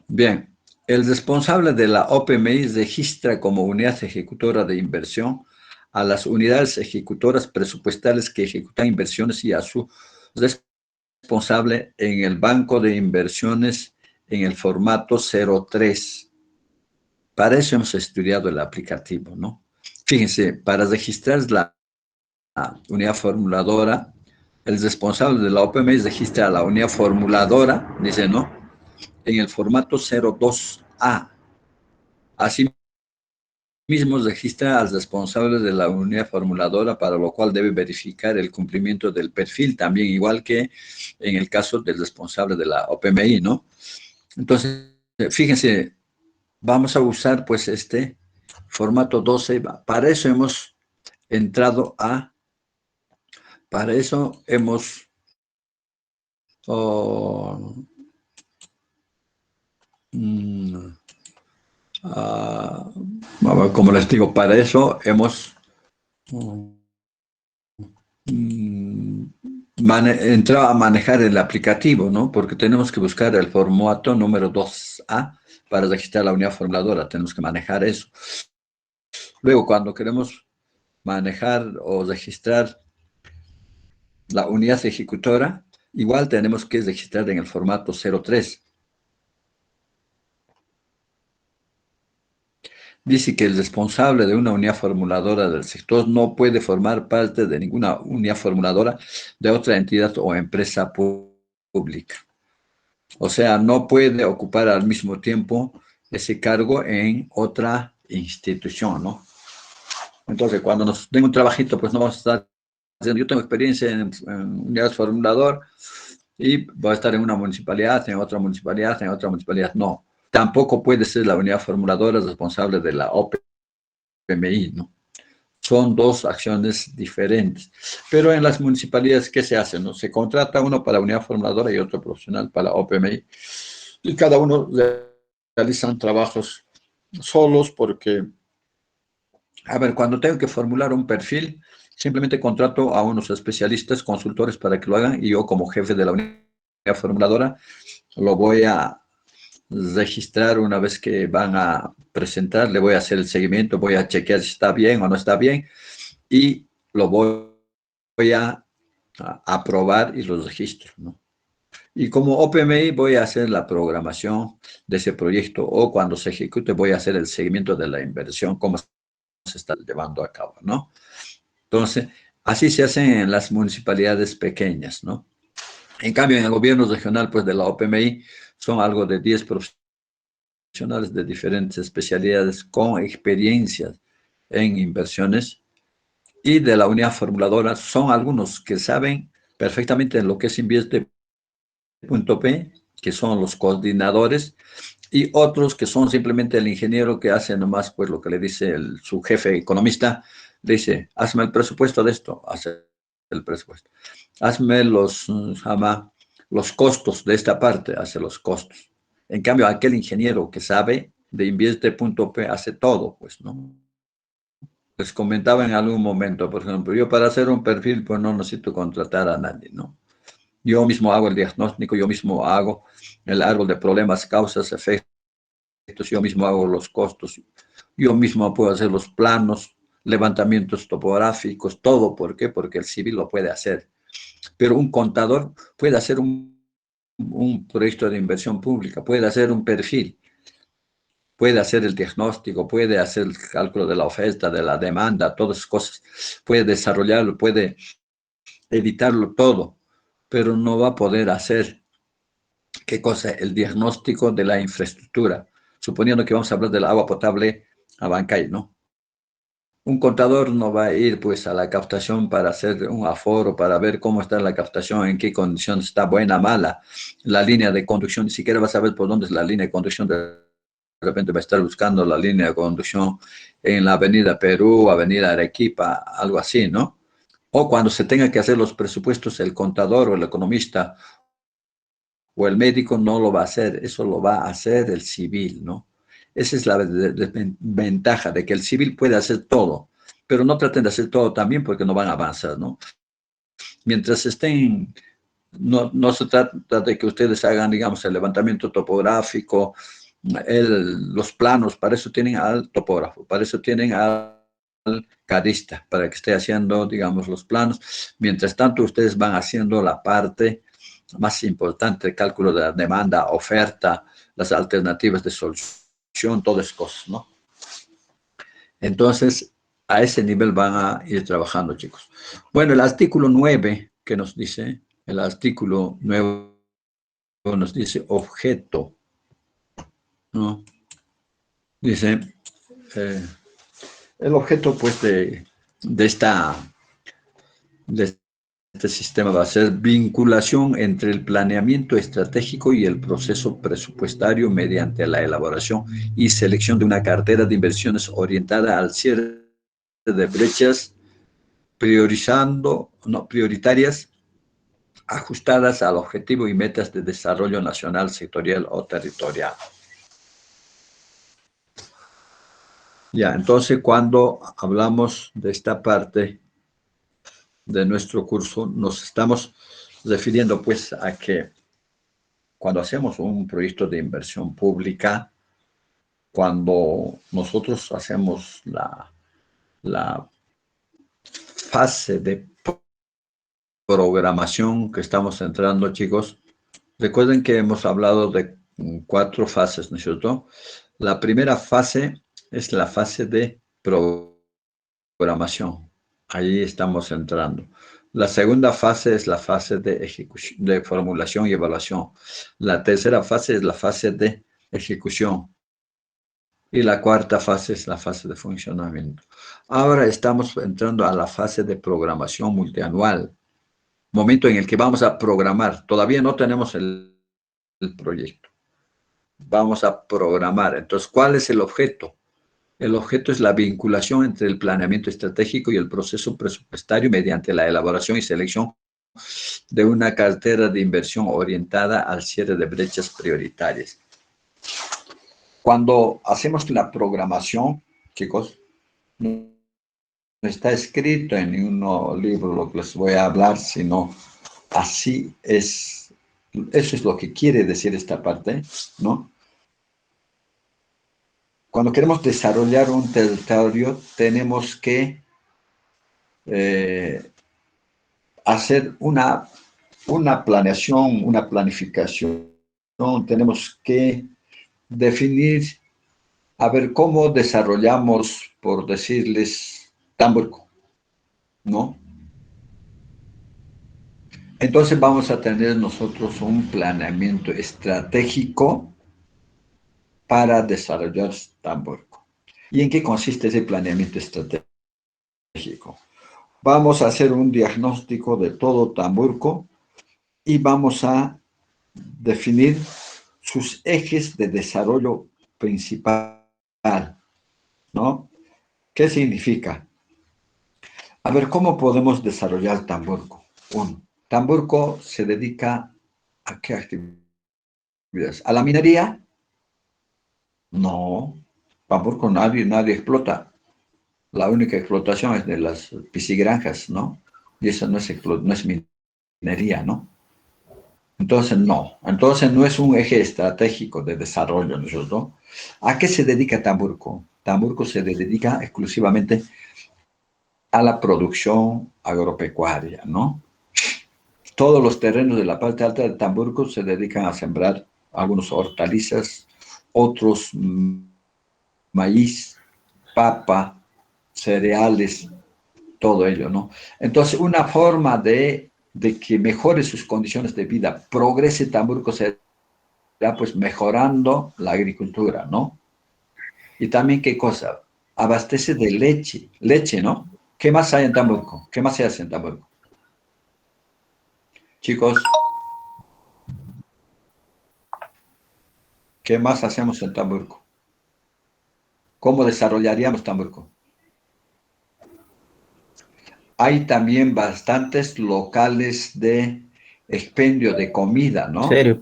S1: Bien, el responsable de la OPMI registra como unidad ejecutora de inversión a las unidades ejecutoras presupuestales que ejecutan inversiones y a su responsable en el banco de inversiones en el formato 03. Para eso hemos estudiado el aplicativo, ¿no? Fíjense, para registrar la unidad formuladora, el responsable de la OPMI registra a la unidad formuladora, dice, ¿no? En el formato 02A. Asimismo, registra al responsable de la unidad formuladora, para lo cual debe verificar el cumplimiento del perfil, también igual que en el caso del responsable de la OPMI, ¿no? Entonces, fíjense, vamos a usar pues este formato 12. Para eso hemos entrado para eso hemos, oh, mm, como les digo, para eso hemos entrado a manejar el aplicativo, ¿no? Porque tenemos que buscar el formato número 2A para registrar la unidad formuladora, tenemos que manejar eso. Luego, cuando queremos manejar o registrar la unidad ejecutora, igual tenemos que registrar en el formato 03. Dice que el responsable de una unidad formuladora del sector no puede formar parte de ninguna unidad formuladora de otra entidad o empresa pública. O sea, no puede ocupar al mismo tiempo ese cargo en otra institución, ¿no? Entonces, cuando nos den un trabajito, pues no vamos a estar diciendo, yo tengo experiencia en unidades formulador y voy a estar en una municipalidad, en otra municipalidad, en otra municipalidad. No, tampoco puede ser la unidad formuladora responsable de la OPMI, ¿no? Son dos acciones diferentes. Pero en las municipalidades, ¿qué se hace? ¿No? Se contrata uno para unidad formuladora y otro profesional para OPMI. Y cada uno realizan trabajos solos porque, a ver, cuando tengo que formular un perfil, simplemente contrato a unos especialistas, consultores para que lo hagan y yo como jefe de la unidad formuladora lo voy a registrar una vez que van a presentar, le voy a hacer el seguimiento, voy a chequear si está bien o no está bien y lo voy a aprobar y los registro, ¿no? Y como OPMI voy a hacer la programación de ese proyecto o cuando se ejecute voy a hacer el seguimiento de la inversión, cómo se está llevando a cabo, ¿no? Entonces, así se hacen en las municipalidades pequeñas, ¿no? En cambio, en el gobierno regional, pues de la OPMI, son algo de 10 profesionales de diferentes especialidades con experiencias en inversiones y de la unidad formuladora son algunos que saben perfectamente en lo que es invierte.p, que son los coordinadores, y otros que son simplemente el ingeniero que hace nomás pues lo que le dice su jefe economista, le dice, hazme el presupuesto de esto, hace el presupuesto. Hazme los costos de esta parte, hace los costos. En cambio, aquel ingeniero que sabe de invierte.p hace todo, pues, ¿no? Les comentaba en algún momento, por ejemplo, yo para hacer un perfil, pues no necesito contratar a nadie, ¿no? Yo mismo hago el diagnóstico, yo mismo hago el árbol de problemas, causas, efectos, yo mismo hago los costos, yo mismo puedo hacer los planos, levantamientos topográficos, todo. ¿Por qué? Porque el civil lo puede hacer. Pero un contador puede hacer un proyecto de inversión pública, puede hacer un perfil, puede hacer el diagnóstico, puede hacer el cálculo de la oferta, de la demanda, todas esas cosas, puede desarrollarlo, puede editarlo todo, pero no va a poder hacer, ¿qué cosa? El diagnóstico de la infraestructura, suponiendo que vamos a hablar del agua potable a Bancay, ¿no? Un contador no va a ir pues a la captación para hacer un aforo, para ver cómo está la captación, en qué condición está, buena, mala, la línea de conducción, ni siquiera va a saber por dónde es la línea de conducción, de repente va a estar buscando la línea de conducción en la avenida Perú, avenida Arequipa, algo así, ¿no? O cuando se tenga que hacer los presupuestos, el contador o el economista o el médico no lo va a hacer, eso lo va a hacer el civil, ¿no? Esa es la ventaja de que el civil puede hacer todo, pero no traten de hacer todo también porque no van a avanzar, ¿no? Mientras estén, no se trata de que ustedes hagan, digamos, el levantamiento topográfico, los planos, para eso tienen al topógrafo, para eso tienen al cadista, para que esté haciendo, digamos, los planos. Mientras tanto, ustedes van haciendo la parte más importante, el cálculo de la demanda, oferta, las alternativas de solución, todas esas cosas, ¿no? Entonces, a ese nivel van a ir trabajando, chicos. Bueno, el artículo 9 que nos dice, el artículo 9 nos dice objeto, ¿no? Dice, eh, el objeto, pues, de este sistema va a ser vinculación entre el planeamiento estratégico y el proceso presupuestario mediante la elaboración y selección de una cartera de inversiones orientada al cierre de brechas prioritarias ajustadas al objetivo y metas de desarrollo nacional, sectorial o territorial. Ya, entonces cuando hablamos de esta parte de nuestro curso, nos estamos refiriendo pues a que cuando hacemos un proyecto de inversión pública, cuando nosotros hacemos la fase de programación que estamos entrando, chicos, recuerden que hemos hablado de 4 fases, ¿no es cierto? La primera fase es la fase de programación. Ahí estamos entrando. La segunda fase es la fase de ejecución, de formulación y evaluación. La tercera fase es la fase de ejecución. Y la cuarta fase es la fase de funcionamiento. Ahora estamos entrando a la fase de programación multianual, momento en el que vamos a programar. Todavía no tenemos el proyecto. Vamos a programar. Entonces, ¿cuál es el objeto? El objeto es la vinculación entre el planeamiento estratégico y el proceso presupuestario mediante la elaboración y selección de una cartera de inversión orientada al cierre de brechas prioritarias. Cuando hacemos la programación, chicos, no está escrito en ningún libro lo que les voy a hablar, sino así es. Eso es lo que quiere decir esta parte, ¿no? Cuando queremos desarrollar un territorio, tenemos que hacer una planeación, una planificación. Tenemos que definir, a ver, cómo desarrollamos, por decirles, Tamburco, ¿no? Entonces vamos a tener nosotros un planeamiento estratégico para desarrollar Tamburco. ¿Y en qué consiste ese planeamiento estratégico? Vamos a hacer un diagnóstico de todo Tamburco y vamos a definir sus ejes de desarrollo principal, ¿no? ¿Qué significa? A ver, ¿cómo podemos desarrollar Tamburco? Uno, Tamburco se dedica a qué actividades? ¿A la minería? No, Tamburco nadie explota. La única explotación es de las piscigranjas, ¿no? Y eso no es minería, ¿no? Entonces no es un eje estratégico de desarrollo, ¿no es cierto? ¿A qué se dedica Tamburco? Tamburco se dedica exclusivamente a la producción agropecuaria, ¿no? Todos los terrenos de la parte alta de Tamburco se dedican a sembrar algunos hortalizas, otros maíz, papa, cereales, todo ello, ¿no? Entonces, una forma de que mejore sus condiciones de vida, progrese Tamburco, será pues mejorando la agricultura, ¿no? Y también, ¿qué cosa? Abastece de leche, ¿no? ¿Qué más hay en Tamburco? ¿Qué más se hace en Tamburco? Chicos, ¿qué más hacemos en Tamburco? ¿Cómo desarrollaríamos Tamburco? Hay también bastantes locales de expendio de comida, ¿no?
S3: Serio,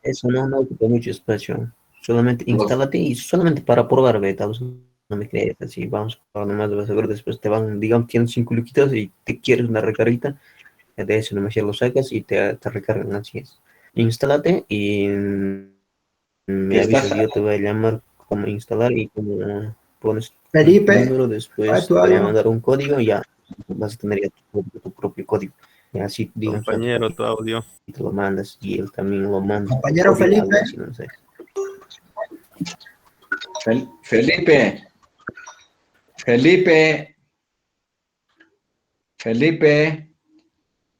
S3: eso no ocupa mucho espacio. Solamente
S1: Los,
S3: instálate y solamente para probar, ve, tal vez no me crees, así vamos a probar nomás, vas a ver, después te van, digamos, tienes 5 luquitas y te quieres una recarguita, de eso nomás ya lo sacas y te recargan, así es. Instálate y
S1: que
S3: me
S1: estás,
S3: avisas, yo te voy a llamar cómo instalar y cómo pones tu
S5: Felipe,
S3: número,
S5: ¿hay
S3: después
S5: tu
S3: te voy a
S5: audio?
S3: mandar un código y ya vas a tener ya tu propio código. Y así, digamos,
S2: Compañero, tu audio.
S3: te lo mandas y él también lo manda, tu
S5: Compañero
S3: código,
S5: Felipe,
S3: algo así, no sé.
S1: Felipe, Felipe, Felipe,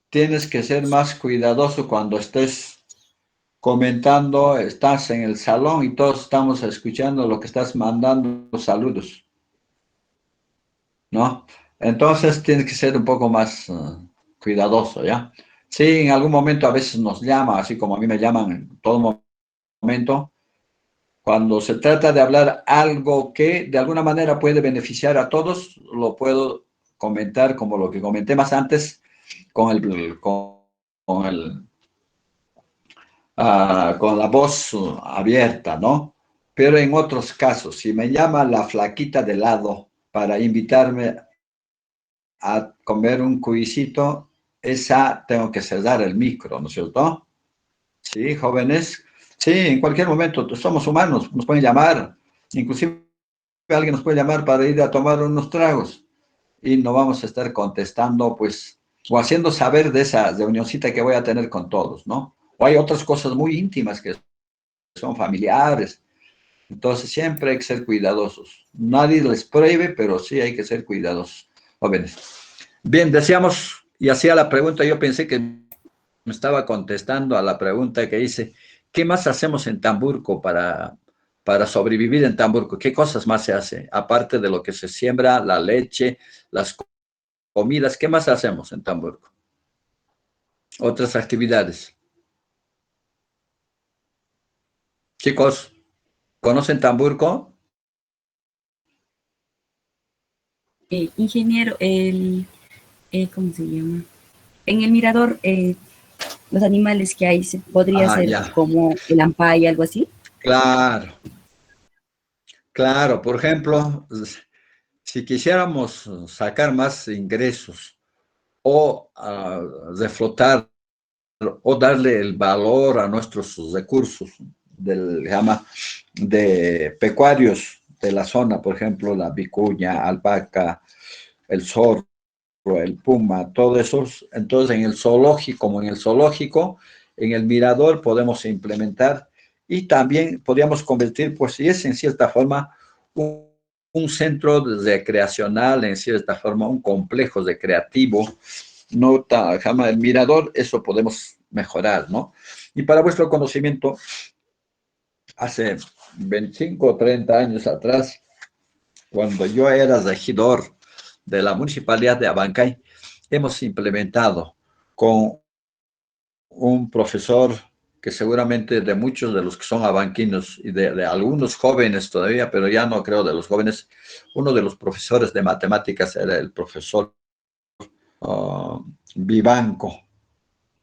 S1: tienes que ser más cuidadoso cuando estés comentando, estás en el salón y todos estamos escuchando lo que estás mandando, saludos, ¿no? Entonces tienes que ser un poco más cuidadoso, ¿ya? Sí, en algún momento a veces nos llama, así como a mí me llaman en todo momento, cuando se trata de hablar algo que de alguna manera puede beneficiar a todos, lo puedo comentar como lo que comenté más antes con el con la voz abierta, ¿no? Pero en otros casos, si me llama la flaquita de lado para invitarme a comer un cuisito, esa tengo que cerrar el micro, ¿no es cierto? Sí, jóvenes. Sí, en cualquier momento, somos humanos, nos pueden llamar, inclusive alguien nos puede llamar para ir a tomar unos tragos y no vamos a estar contestando, pues, o haciendo saber de esa reunioncita que voy a tener con todos, ¿no? O hay otras cosas muy íntimas que son familiares. Entonces siempre hay que ser cuidadosos. Nadie les prohíbe, pero sí hay que ser cuidadosos, jóvenes. Bien, decíamos, y hacía la pregunta, yo pensé que me estaba contestando a la pregunta que hice, ¿qué más hacemos en Tamburco para para sobrevivir en Tamburco? ¿Qué cosas más se hace? Aparte de lo que se siembra, la leche, las comidas, ¿qué más hacemos en Tamburco? Otras actividades. Chicos, ¿conocen Tamburco?
S5: Ingeniero, ¿cómo se llama? En el mirador, los animales que hay, podría
S1: Ah,
S5: ser
S1: ya.
S5: como el ampay, algo así.
S1: Claro, claro. Por ejemplo, si quisiéramos sacar más ingresos o reflotar o darle el valor a nuestros recursos llama, de pecuarios de la zona, por ejemplo, la vicuña, alpaca, el zorro, el puma, todos esos. Entonces, en el zoológico, como en el zoológico, en el mirador podemos implementar y también podríamos convertir, pues, si es en cierta forma un centro recreacional, en cierta forma un complejo recreativo, no jamás el mirador, eso podemos mejorar, ¿no? Y para vuestro conocimiento, hace 25 o 30 años atrás, cuando yo era regidor de la Municipalidad de Abancay, hemos implementado con un profesor que seguramente de muchos de los que son abanquinos y de algunos jóvenes todavía, pero ya no creo de los jóvenes, uno de los profesores de matemáticas era el profesor Vivanco,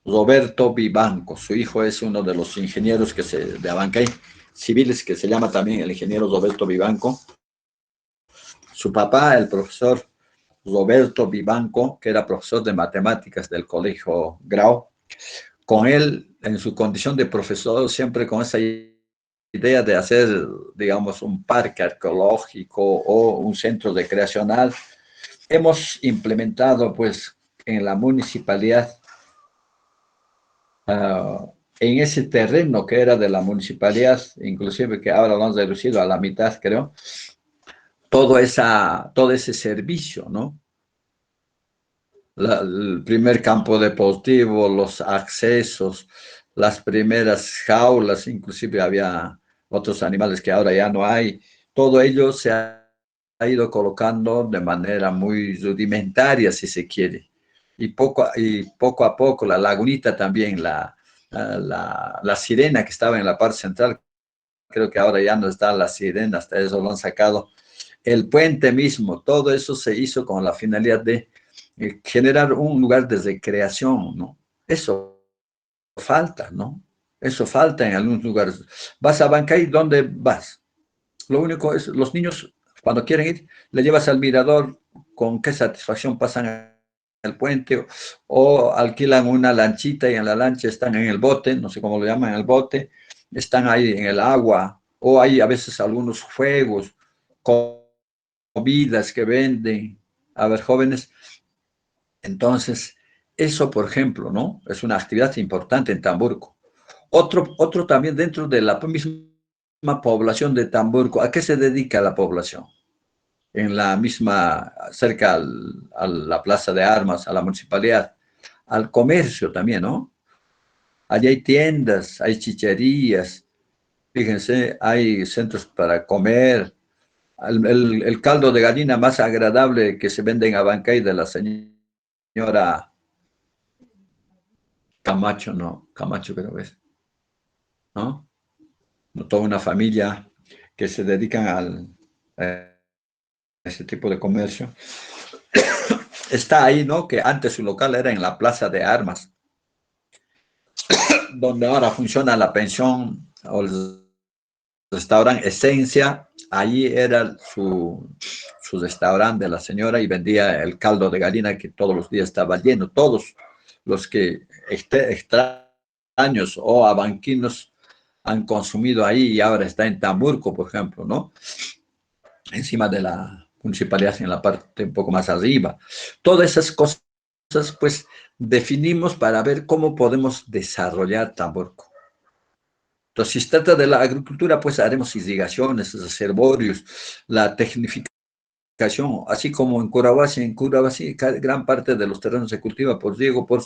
S1: Roberto Vivanco. Su hijo es uno de los ingenieros de Abancay civiles, que se llama también el ingeniero Roberto Vivanco. Su papá, el profesor Roberto Vivanco, que era profesor de matemáticas del Colegio Grau, con él, en su condición de profesor, siempre con esa idea de hacer, digamos, un parque arqueológico o un centro recreacional, hemos implementado, pues, en la municipalidad, en ese terreno que era de la municipalidad, inclusive que ahora lo han reducido a la mitad, creo, todo ese servicio, ¿no? El primer campo deportivo, los accesos, las primeras jaulas, inclusive había otros animales que ahora ya no hay. Todo ello ha ido colocando de manera muy rudimentaria, si se quiere. Y poco a poco, la lagunita también, la sirena que estaba en la parte central, creo que ahora ya no está la sirena, hasta eso lo han sacado. El puente mismo, todo eso se hizo con la finalidad de generar un lugar de recreación, ¿no? Eso falta, ¿no? Eso falta en algunos lugares. Vas a Bancay, ¿dónde vas? Lo único es, los niños, cuando quieren ir, le llevas al mirador, con qué satisfacción pasan el puente, o alquilan una lanchita y en la lancha están en el bote, no sé cómo lo llaman, en el bote, están ahí en el agua, o hay a veces algunos juegos, comidas que venden. A ver, jóvenes, entonces, eso, por ejemplo, ¿no? Es una actividad importante en Tamburco. Otro también dentro de la misma población de Tamburco. ¿A qué se dedica la población? En la misma, cerca a la Plaza de Armas, a la municipalidad, al comercio también, ¿no? Allí hay tiendas, hay chicherías, fíjense, hay centros para comer. El caldo de gallina más agradable que se vende en Abancay de la señora Camacho, no, Camacho creo que es, ¿no? No, toda una familia que se dedican a ese tipo de comercio. Está ahí, ¿no? Que antes su local era en la Plaza de Armas, donde ahora funciona la pensión o el restaurante Esencia. Allí era su restaurante de la señora y vendía el caldo de gallina que todos los días estaba lleno. Todos los que extraños o abanquinos han consumido ahí y ahora está en Tamburco, por ejemplo, ¿no? Encima de la municipalidad, en la parte un poco más arriba. Todas esas cosas, pues, definimos para ver cómo podemos desarrollar Tamburco. Entonces, si se trata de la agricultura, pues haremos irrigaciones, reservorios, la tecnificación, así como en Curahuasi gran parte de los terrenos se cultiva por riego, por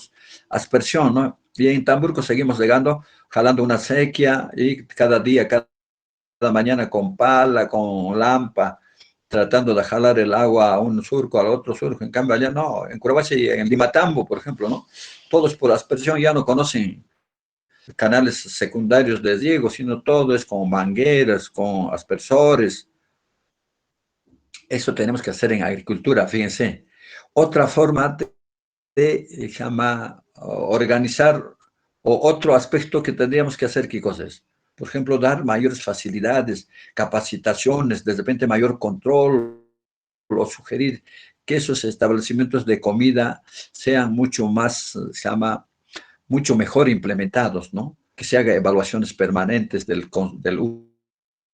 S1: aspersión, ¿no? Y en Tamburco seguimos regando, jalando una sequía y cada día, cada mañana con pala, con lampa, tratando de jalar el agua a un surco, al otro surco. En cambio, allá no, en Curobachi, en Limatambo, por ejemplo, ¿no? Todos por aspersión ya no conocen canales secundarios de riego, sino todo es con mangueras, con aspersores. Eso tenemos que hacer en agricultura, fíjense. Otra forma de llama, organizar, o otro aspecto que tendríamos que hacer, ¿qué cosas? Por ejemplo, dar mayores facilidades, capacitaciones, de repente mayor control, o sugerir que esos establecimientos de comida sean mucho más, se llama, mucho mejor implementados, ¿no? Que se haga evaluaciones permanentes del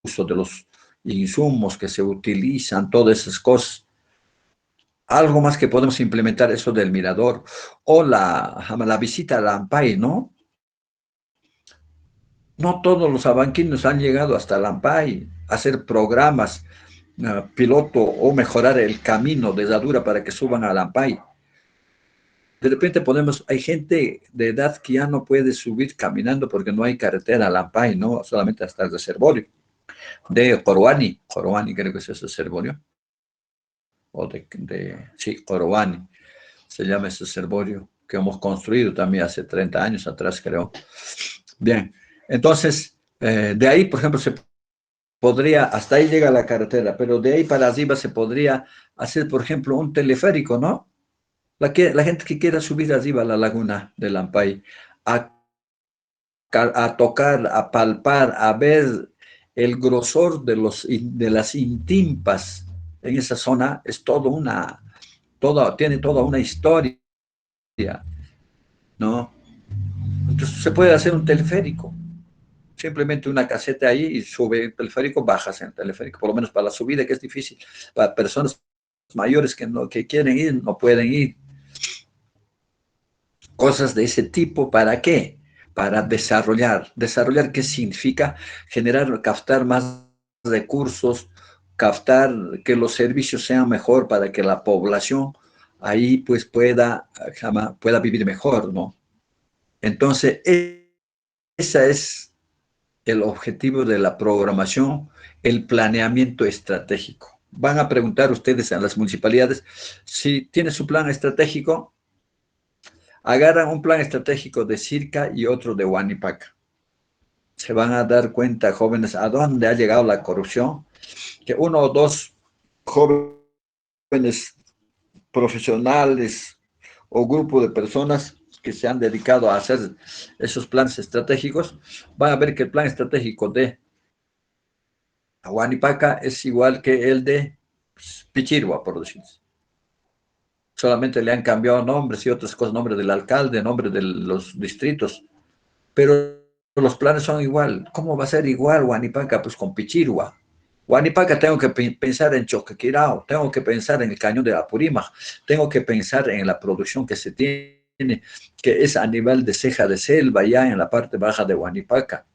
S1: uso de los insumos que se utilizan, todas esas cosas. Algo más que podemos implementar, eso del mirador, o la visita a la Ampay, ¿no? No todos los abanquinos han llegado hasta la Ampay, a hacer programas piloto o mejorar el camino de Zadura para que suban a la Ampay. De repente hay gente de edad que ya no puede subir caminando porque no hay carretera a la Ampay, ¿no? Solamente hasta el reservorio de Coroani creo que es ese reservorio, o sí, Coroani, se llama ese reservorio que hemos construido también hace 30 años atrás, creo. Bien, entonces, de ahí, por ejemplo, se podría, hasta ahí llega la carretera, pero de ahí para arriba se podría hacer, por ejemplo, un teleférico, ¿no? La gente que quiera subir arriba a la laguna de Lampay, a, a tocar, a palpar, a ver el grosor de las intimpas en esa zona, es tiene toda una historia, ¿no? Entonces se puede hacer un teleférico, simplemente una caseta ahí y sube el teleférico, bajas en el teleférico, por lo menos para la subida, que es difícil, para personas mayores que quieren ir, no pueden ir. Cosas de ese tipo, ¿para qué? Para desarrollar. ¿Desarrollar qué significa? Generar, captar más recursos, captar que los servicios sean mejor para que la población ahí pues pueda vivir mejor, ¿no? Entonces, ese es el objetivo de la programación, el planeamiento estratégico. Van a preguntar ustedes a las municipalidades si tiene su plan estratégico. Agarran un plan estratégico de Circa y otro de Huanipaca. Se van a dar cuenta, jóvenes, a dónde ha llegado la corrupción, que uno o dos jóvenes profesionales o grupo de personas que se han dedicado a hacer esos planes estratégicos, van a ver que el plan estratégico de Huanipaca es igual que el de Pichirua, por decirlo. Solamente le han cambiado nombres y otras cosas, nombre del alcalde, nombre de los distritos, pero los planes son igual. ¿Cómo va a ser igual Huanipaca? Pues con Pichirua. Huanipaca tengo que pensar en Choquequirao, tengo que pensar en el cañón de Apurímac, tengo que pensar en la producción que se tiene, que es a nivel de ceja de selva, ya en la parte baja de Huanipaca.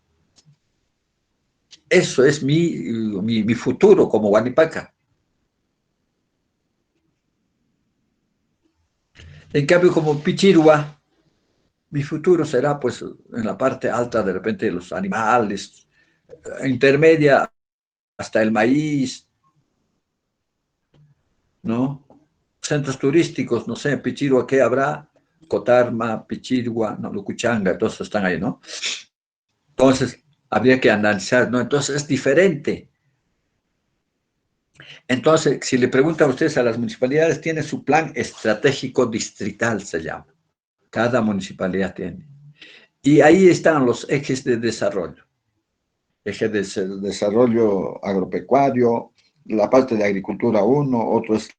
S1: Eso es mi futuro como Huanipaca. En cambio, como Pichirua, mi futuro será pues en la parte alta de repente los animales, intermedia hasta el maíz, ¿no? Centros turísticos, no sé, Pichirua, ¿qué habrá? Cotarma, Pichirua, no, Lucuchanga, todos están ahí, ¿no? Entonces, habría que analizar, ¿no? Entonces, es diferente. Entonces, si le preguntan a ustedes a las municipalidades, tiene su plan estratégico distrital, se llama. Cada municipalidad tiene. Y ahí están los ejes de desarrollo. Eje de desarrollo agropecuario, la parte de agricultura uno, otro es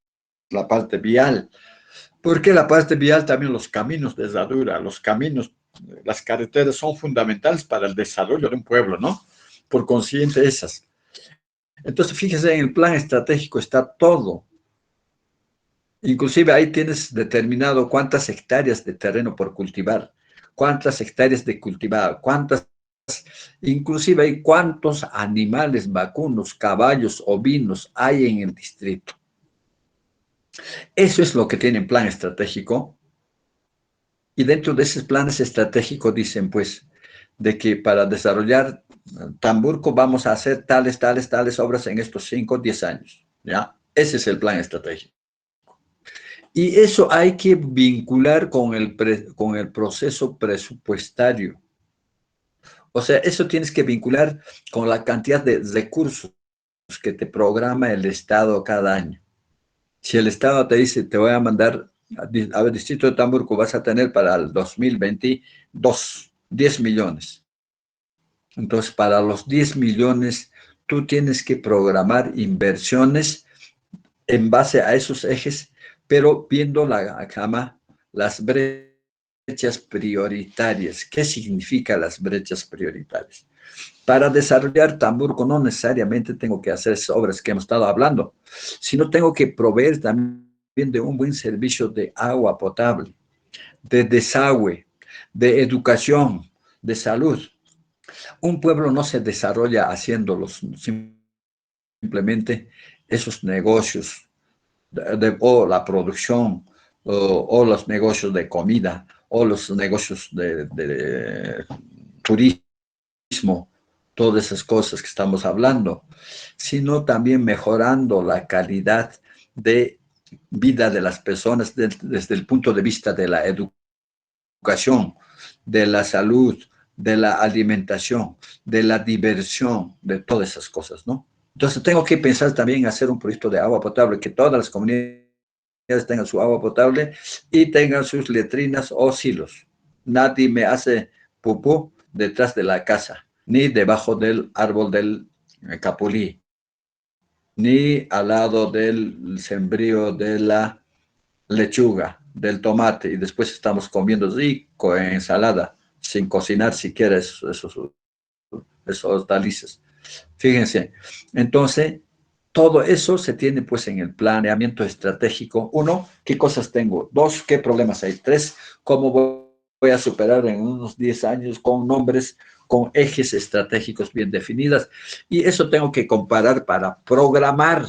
S1: la parte vial. Porque la parte vial también, los caminos de Zadura, los caminos, las carreteras son fundamentales para el desarrollo de un pueblo, ¿no? Por consiguiente, esas. Entonces, fíjese, en el plan estratégico está todo. Inclusive ahí tienes determinado cuántas hectáreas de terreno por cultivar, cuántas hectáreas de cultivar, inclusive hay cuántos animales vacunos, caballos, ovinos hay en el distrito. Eso es lo que tiene el plan estratégico. Y dentro de esos planes estratégicos dicen, pues, de que para desarrollar Tamburco vamos a hacer tales, tales, tales obras en estos 5, 10 años, ¿ya? Ese es el plan estratégico. Y eso hay que vincular con el proceso presupuestario. O sea, eso tienes que vincular con la cantidad de recursos que te programa el Estado cada año. Si el Estado te dice, te voy a mandar, a ver, Distrito de Tamburco vas a tener para el 2022 10 millones. Entonces, para los 10 millones, tú tienes que programar inversiones en base a esos ejes, pero viendo las brechas prioritarias. ¿Qué significa las brechas prioritarias? Para desarrollar Tamburco no necesariamente tengo que hacer esas obras que hemos estado hablando, sino tengo que proveer también de un buen servicio de agua potable, de desagüe, de educación, de salud. Un pueblo no se desarrolla haciéndolos simplemente esos negocios o la producción o los negocios de comida o los negocios de turismo, todas esas cosas que estamos hablando, sino también mejorando la calidad de vida de las personas desde el punto de vista de la educación, de la salud, de la alimentación, de la diversión, de todas esas cosas, ¿no? Entonces tengo que pensar también en hacer un proyecto de agua potable, que todas las comunidades tengan su agua potable y tengan sus letrinas o silos. Nadie me hace pupú detrás de la casa, ni debajo del árbol del capulí, ni al lado del sembrío de la lechuga, del tomate, y después estamos comiendo rico en ensalada, sin cocinar siquiera esos hortalizas. Fíjense, entonces, todo eso se tiene pues en el planeamiento estratégico. Uno, ¿qué cosas tengo? Dos, ¿qué problemas hay? Tres, ¿cómo voy a superar en unos 10 años con nombres, con ejes estratégicos bien definidas? Y eso tengo que comparar para programar,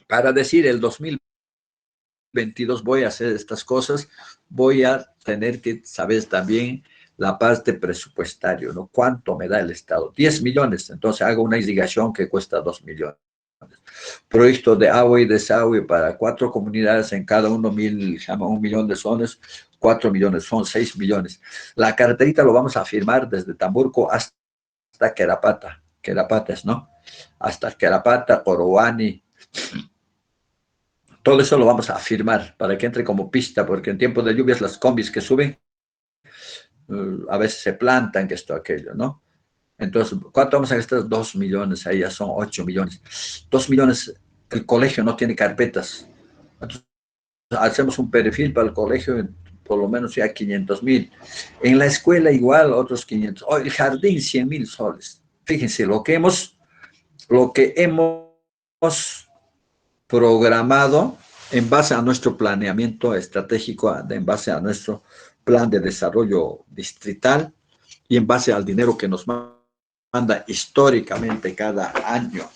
S1: para decir el 2022 voy a hacer estas cosas, voy a tener que saber también la parte presupuestaria, ¿no? ¿Cuánto me da el Estado? 10 millones, entonces hago una irrigación que cuesta 2 millones. Proyecto de agua y desagüe para 4 comunidades, en cada uno 1 millón de sones, 4 millones, son 6 millones. La carreterita lo vamos a firmar desde Tamburco hasta Querapatas, ¿no? Hasta Querapata, Coroani. Todo eso lo vamos a firmar para que entre como pista, porque en tiempos de lluvias las combis que suben a veces se plantan, que esto, aquello, ¿no? Entonces, ¿cuánto vamos a gastar? 2 millones, ahí ya son 8 millones. 2 millones, el colegio no tiene carpetas. Entonces, hacemos un perfil para el colegio, por lo menos ya 500,000. En la escuela igual, otros 500. Oh, el jardín, 100,000 soles. Fíjense, lo que hemos programado en base a nuestro planeamiento estratégico, en base a nuestro plan de desarrollo distrital y en base al dinero que nos manda históricamente cada año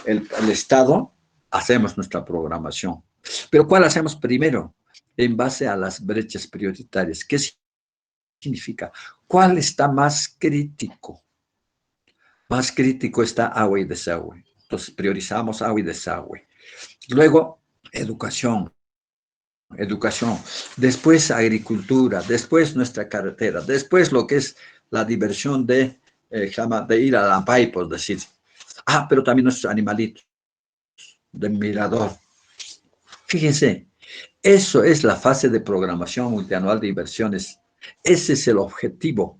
S1: el Estado, hacemos nuestra programación. Pero ¿cuál hacemos primero? En base a las brechas prioritarias. ¿Qué significa? ¿Cuál está más crítico? Más crítico está agua y desagüe. Entonces priorizamos agua y desagüe. Luego, educación. Después agricultura, después nuestra carretera, después lo que es la diversión de ir a la Ampay, por decir. Pero también nuestros animalitos de mirador. Fíjense, eso es la fase de programación multianual de inversiones. Ese es el objetivo.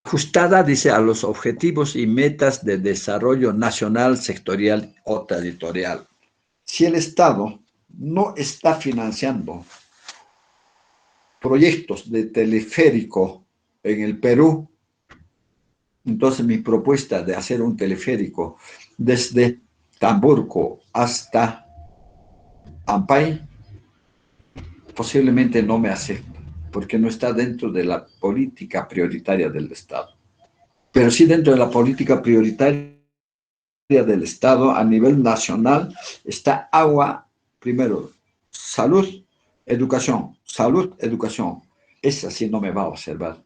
S1: Ajustada, dice, a los objetivos y metas de desarrollo nacional, sectorial o territorial. Si el Estado no está financiando proyectos de teleférico en el Perú, entonces mi propuesta de hacer un teleférico desde Tamburco hasta Ampay posiblemente no me acepte, porque no está dentro de la política prioritaria del Estado. Pero sí dentro de la política prioritaria del Estado a nivel nacional está agua, primero, salud, educación. Esa sí no me va a observar.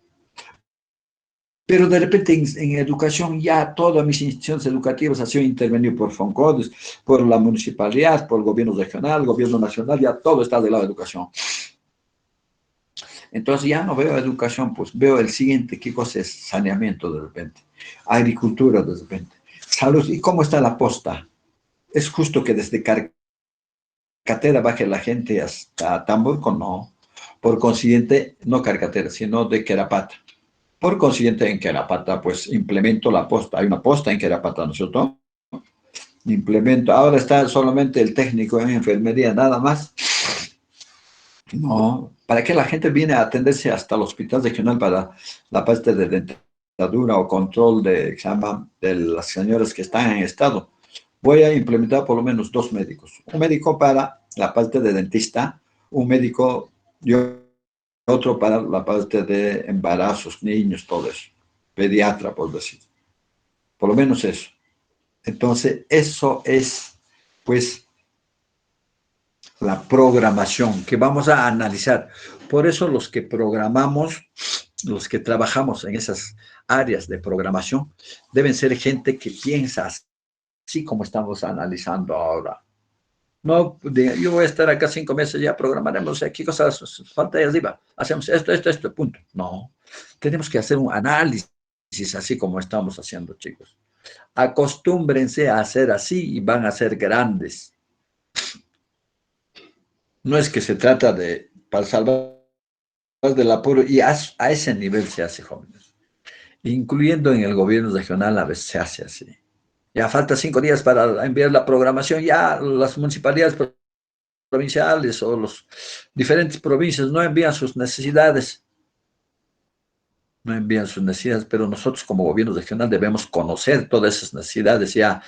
S1: Pero de repente en educación ya todas mis instituciones educativas han sido intervenidas por FONCODES, por la municipalidad, por el gobierno regional, el gobierno nacional, ya todo está del lado de educación. Entonces ya no veo educación, pues veo el siguiente, ¿qué cosa es? Saneamiento de repente, agricultura de repente, salud. ¿Y cómo está la posta? ¿Es justo que desde Carcatera baje la gente hasta Tamborco? No. Por consiguiente, no Carcatera, sino de Querapata. Por consiguiente, en Querapata, pues implemento la posta. Hay una posta en Querapata, ¿no es cierto? Implemento. Ahora está solamente el técnico en enfermería, nada más. No, ¿para qué la gente viene a atenderse hasta el hospital regional para la parte de dentadura o control de examen de las señoras que están en estado? Voy a implementar por lo menos 2 médicos. Un médico para la parte de dentista, un médico y otro para la parte de embarazos, niños, todo eso. Pediatra, por decir. Por lo menos eso. Entonces, eso es, pues, la programación que vamos a analizar. Por eso los que programamos, los que trabajamos en esas áreas de programación, deben ser gente que piensa así como estamos analizando ahora. No, yo voy a estar acá 5 meses, ya programaremos aquí cosas, falta ahí arriba, hacemos esto, punto. No, tenemos que hacer un análisis así como estamos haciendo, chicos. Acostúmbrense a hacer así y van a ser grandes. No es que se trata de para salvar del apuro, y a ese nivel se hace, jóvenes. Incluyendo en el gobierno regional a veces se hace así. Ya falta 5 días para enviar la programación, ya las municipalidades provinciales o las diferentes provincias no envían sus necesidades. No envían sus necesidades, pero nosotros como gobierno regional debemos conocer todas esas necesidades ya,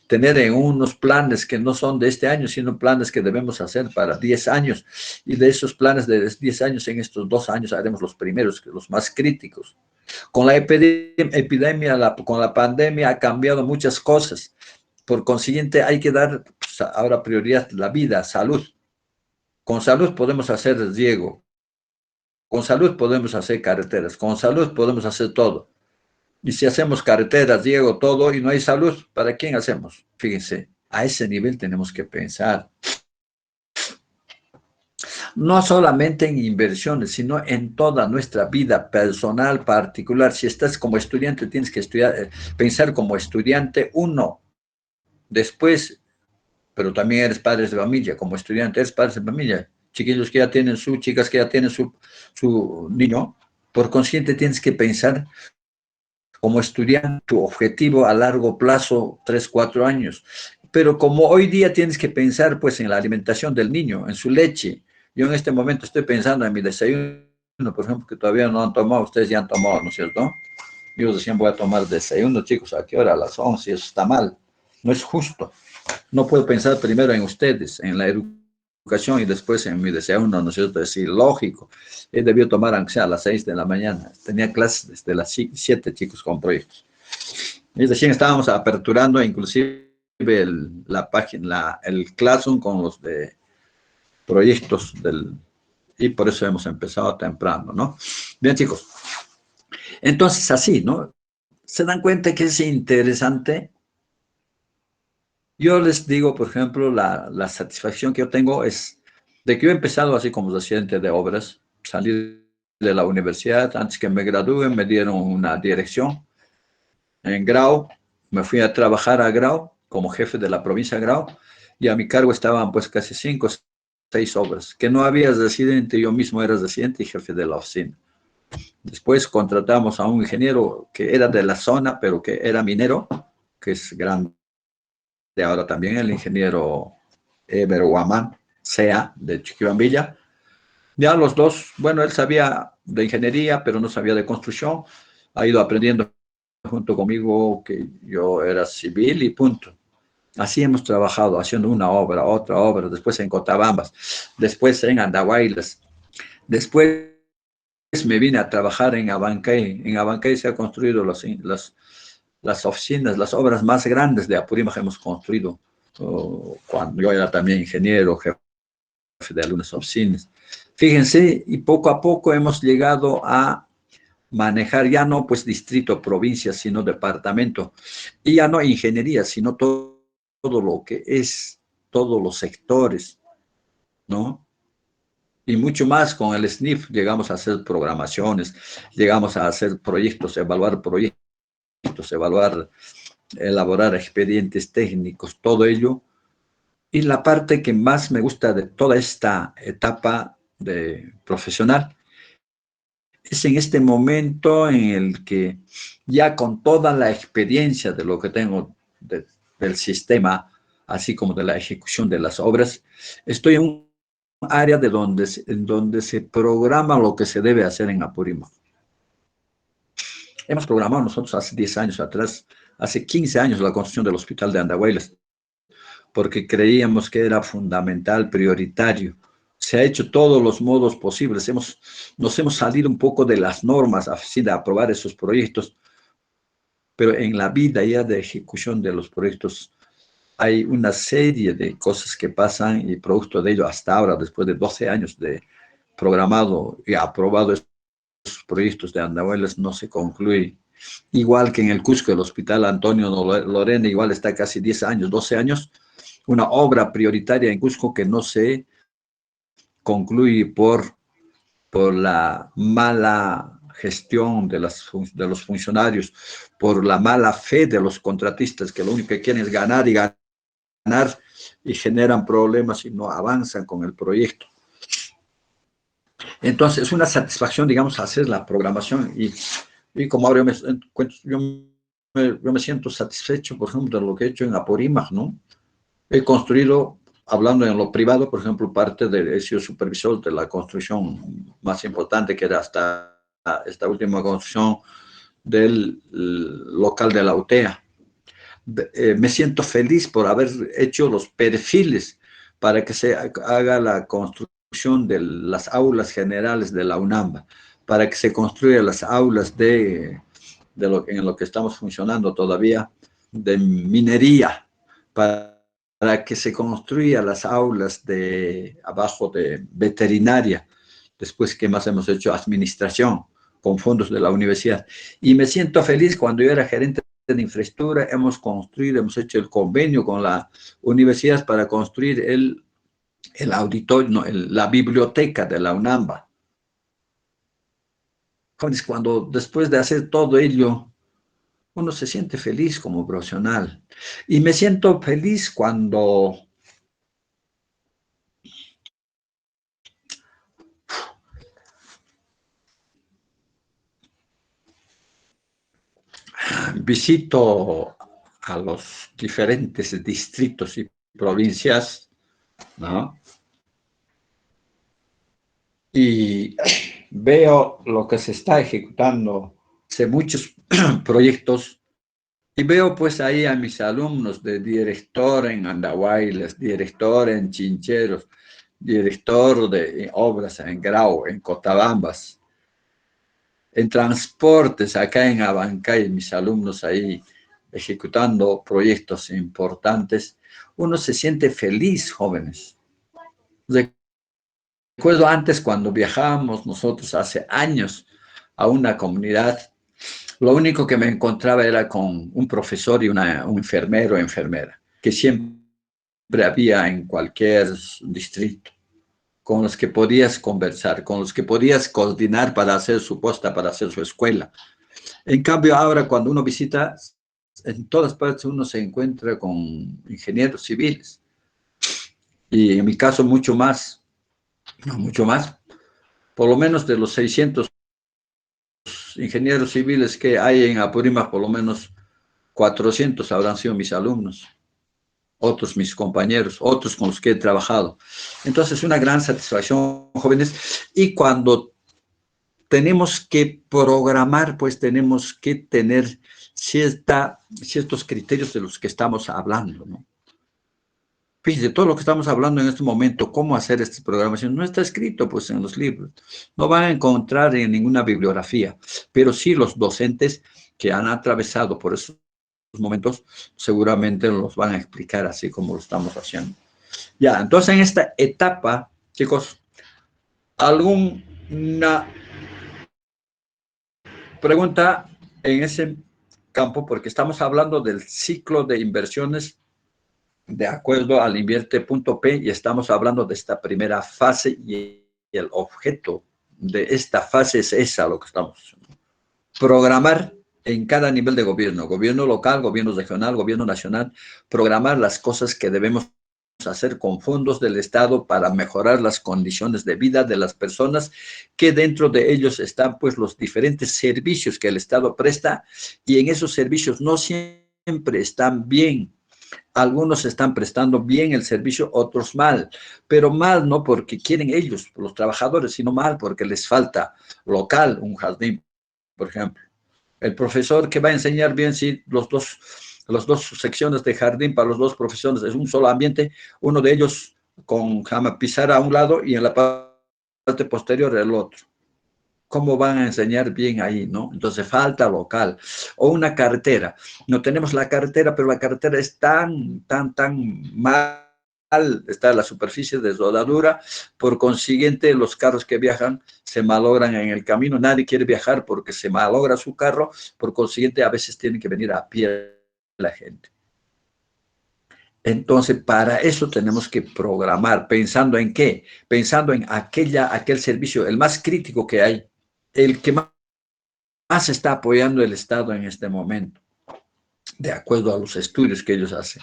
S1: tener en unos planes que no son de este año, sino planes que debemos hacer para 10 años. Y de esos planes de 10 años, en estos 2 años haremos los primeros, los más críticos. Con la epidemia, con la pandemia ha cambiado muchas cosas. Por consiguiente, hay que dar pues, ahora prioridad a la vida, salud. Con salud podemos hacer riego. Con salud podemos hacer carreteras. Con salud podemos hacer todo. Y si hacemos carreteras, riego, todo, y no hay salud, ¿para quién hacemos? Fíjense, a ese nivel tenemos que pensar. No solamente en inversiones, sino en toda nuestra vida personal, particular. Si estás como estudiante, tienes que estudiar, pensar como estudiante, uno. Después, pero también eres padres de familia, como estudiante, eres padres de familia. Chiquillos que ya tienen chicas que ya tienen su niño. Por consiguiente, tienes que pensar como estudiante, tu objetivo a largo plazo, 3, 4 años. Pero como hoy día tienes que pensar pues en la alimentación del niño, en su leche. Yo en este momento estoy pensando en mi desayuno, por ejemplo, que todavía no han tomado, ustedes ya han tomado, ¿no es cierto? Yo recién voy a tomar desayuno, chicos, ¿a qué hora? A las 11, eso está mal. No es justo. No puedo pensar primero en ustedes, en la educación y después en mi desayuno, ¿no es cierto? Es ilógico. He debido tomar aunque sea a las 6 de la mañana. Tenía clases desde las 7, chicos, con proyectos. Y recién estábamos aperturando inclusive la página, el Classroom con los de proyectos y por eso hemos empezado temprano, ¿no? Bien, chicos. Entonces, así, ¿no? ¿Se dan cuenta que es interesante? Yo les digo, por ejemplo, la satisfacción que yo tengo es de que yo he empezado así como residente de obras, salí de la universidad, antes que me gradúe me dieron una dirección en Grau, me fui a trabajar a Grau como jefe de la provincia de Grau y a mi cargo estaban pues casi 5 o 6 obras, que no había residente, yo mismo era residente y jefe de la oficina. Después contratamos a un ingeniero que era de la zona, pero que era minero, que es grande. De ahora también el ingeniero Eber Guamán, sea de Chiquibambilla. Ya los dos, bueno, él sabía de ingeniería, pero no sabía de construcción. Ha ido aprendiendo junto conmigo que yo era civil y punto. Así hemos trabajado, haciendo una obra, otra obra, después en Cotabambas, después en Andahuaylas. Después me vine a trabajar en Abancay. En Abancay se han construido las oficinas, las obras más grandes de Apurímac hemos construido. Cuando yo era también ingeniero, jefe de algunas oficinas. Fíjense, y poco a poco hemos llegado a manejar ya no pues distrito, provincia, sino departamento, y ya no ingeniería, sino todo lo que es, todos los sectores, ¿no? Y mucho más con el SNIF, llegamos a hacer programaciones, llegamos a hacer proyectos, evaluar, elaborar expedientes técnicos, todo ello. Y la parte que más me gusta de toda esta etapa de profesional es en este momento en el que ya con toda la experiencia de lo que tengo del sistema, así como de la ejecución de las obras, estoy en un área en donde se programa lo que se debe hacer en Apurímac. Hemos programado nosotros hace 10 años atrás, hace 15 años, la construcción del hospital de Andahuaylas, porque creíamos que era fundamental, prioritario. Se ha hecho todos los modos posibles. Nos hemos salido un poco de las normas así de aprobar esos proyectos, pero en la vida ya de ejecución de los proyectos hay una serie de cosas que pasan y producto de ello hasta ahora, después de 12 años de programado y aprobado esos proyectos de Andahuaylas, no se concluye. Igual que en el Cusco, el Hospital Antonio Lorena, igual está casi 10 años, 12 años, una obra prioritaria en Cusco que no se concluye por la mala gestión de los funcionarios, por la mala fe de los contratistas, que lo único que quieren es ganar y ganar y generan problemas y no avanzan con el proyecto. Entonces, es una satisfacción, digamos, hacer la programación y como ahora yo me siento satisfecho, por ejemplo, de lo que he hecho en Apurímac, ¿no? He construido, hablando en lo privado, por ejemplo, he sido supervisor de la construcción más importante, que era hasta esta última construcción del local de la UTEA. Me siento feliz por haber hecho los perfiles para que se haga la construcción de las aulas generales de la UNAMBA, para que se construyan las aulas en lo que estamos funcionando todavía, de minería, para que se construyan las aulas de abajo de veterinaria, después que más hemos hecho administración con fondos de la universidad. Y me siento feliz cuando yo era gerente de infraestructura, hemos hecho el convenio con la universidad para construir el auditorio, no, la biblioteca de la UNAMBA. Cuando después de hacer todo ello, uno se siente feliz como profesional. Y me siento feliz cuando visito a los diferentes distritos y provincias, ¿no? Y veo lo que se está ejecutando, sé muchos proyectos, y veo pues ahí a mis alumnos de director en Andahuaylas, director en Chincheros, director de obras en Grau, en Cotabambas, en transportes acá en Abancay, mis alumnos ahí ejecutando proyectos importantes. Uno se siente feliz, jóvenes. Recuerdo antes cuando viajábamos nosotros hace años a una comunidad, lo único que me encontraba era con un profesor y un enfermero o enfermera, que siempre había en cualquier distrito, con los que podías conversar, con los que podías coordinar para hacer su posta, para hacer su escuela. En cambio, ahora cuando uno visita, en todas partes uno se encuentra con ingenieros civiles. Y en mi caso mucho más, por lo menos de los 600 ingenieros civiles que hay en Apurímac, por lo menos 400 habrán sido mis alumnos, otros mis compañeros, otros con los que he trabajado. Entonces, una gran satisfacción, jóvenes. Y cuando tenemos que programar, pues tenemos que tener ciertos criterios de los que estamos hablando, ¿no? Fíjense, todo lo que estamos hablando en este momento, cómo hacer esta programación, no está escrito pues en los libros. No van a encontrar en ninguna bibliografía, pero sí los docentes que han atravesado por esos momentos seguramente los van a explicar así como lo estamos haciendo. Ya, entonces en esta etapa, chicos, alguna pregunta en ese campo, porque estamos hablando del ciclo de inversiones de acuerdo al invierte.p y estamos hablando de esta primera fase y el objeto de esta fase es esa, lo que estamos haciendo. Programar en cada nivel de gobierno, gobierno local, gobierno regional, gobierno nacional, programar las cosas que debemos hacer con fondos del Estado para mejorar las condiciones de vida de las personas, que dentro de ellos están pues los diferentes servicios que el Estado presta, y en esos servicios no siempre están bien. Algunos están prestando bien el servicio, otros mal, pero mal no porque quieren ellos, los trabajadores, sino mal porque les falta local, un jardín, por ejemplo. El profesor que va a enseñar bien, si las dos secciones de jardín para los dos profesores es un solo ambiente, uno de ellos con pizarra a un lado y en la parte posterior el otro. ¿Cómo van a enseñar bien ahí, no? Entonces falta local. O una carretera. No tenemos la carretera, pero la carretera es tan mal, está la superficie de soldadura, por consiguiente los carros que viajan se malogran en el camino, nadie quiere viajar porque se malogra su carro, por consiguiente a veces tienen que venir a pie la gente. Entonces, para eso tenemos que programar, ¿pensando en qué? Pensando en aquel servicio, el más crítico que hay, el que más está apoyando el Estado en este momento, de acuerdo a los estudios que ellos hacen.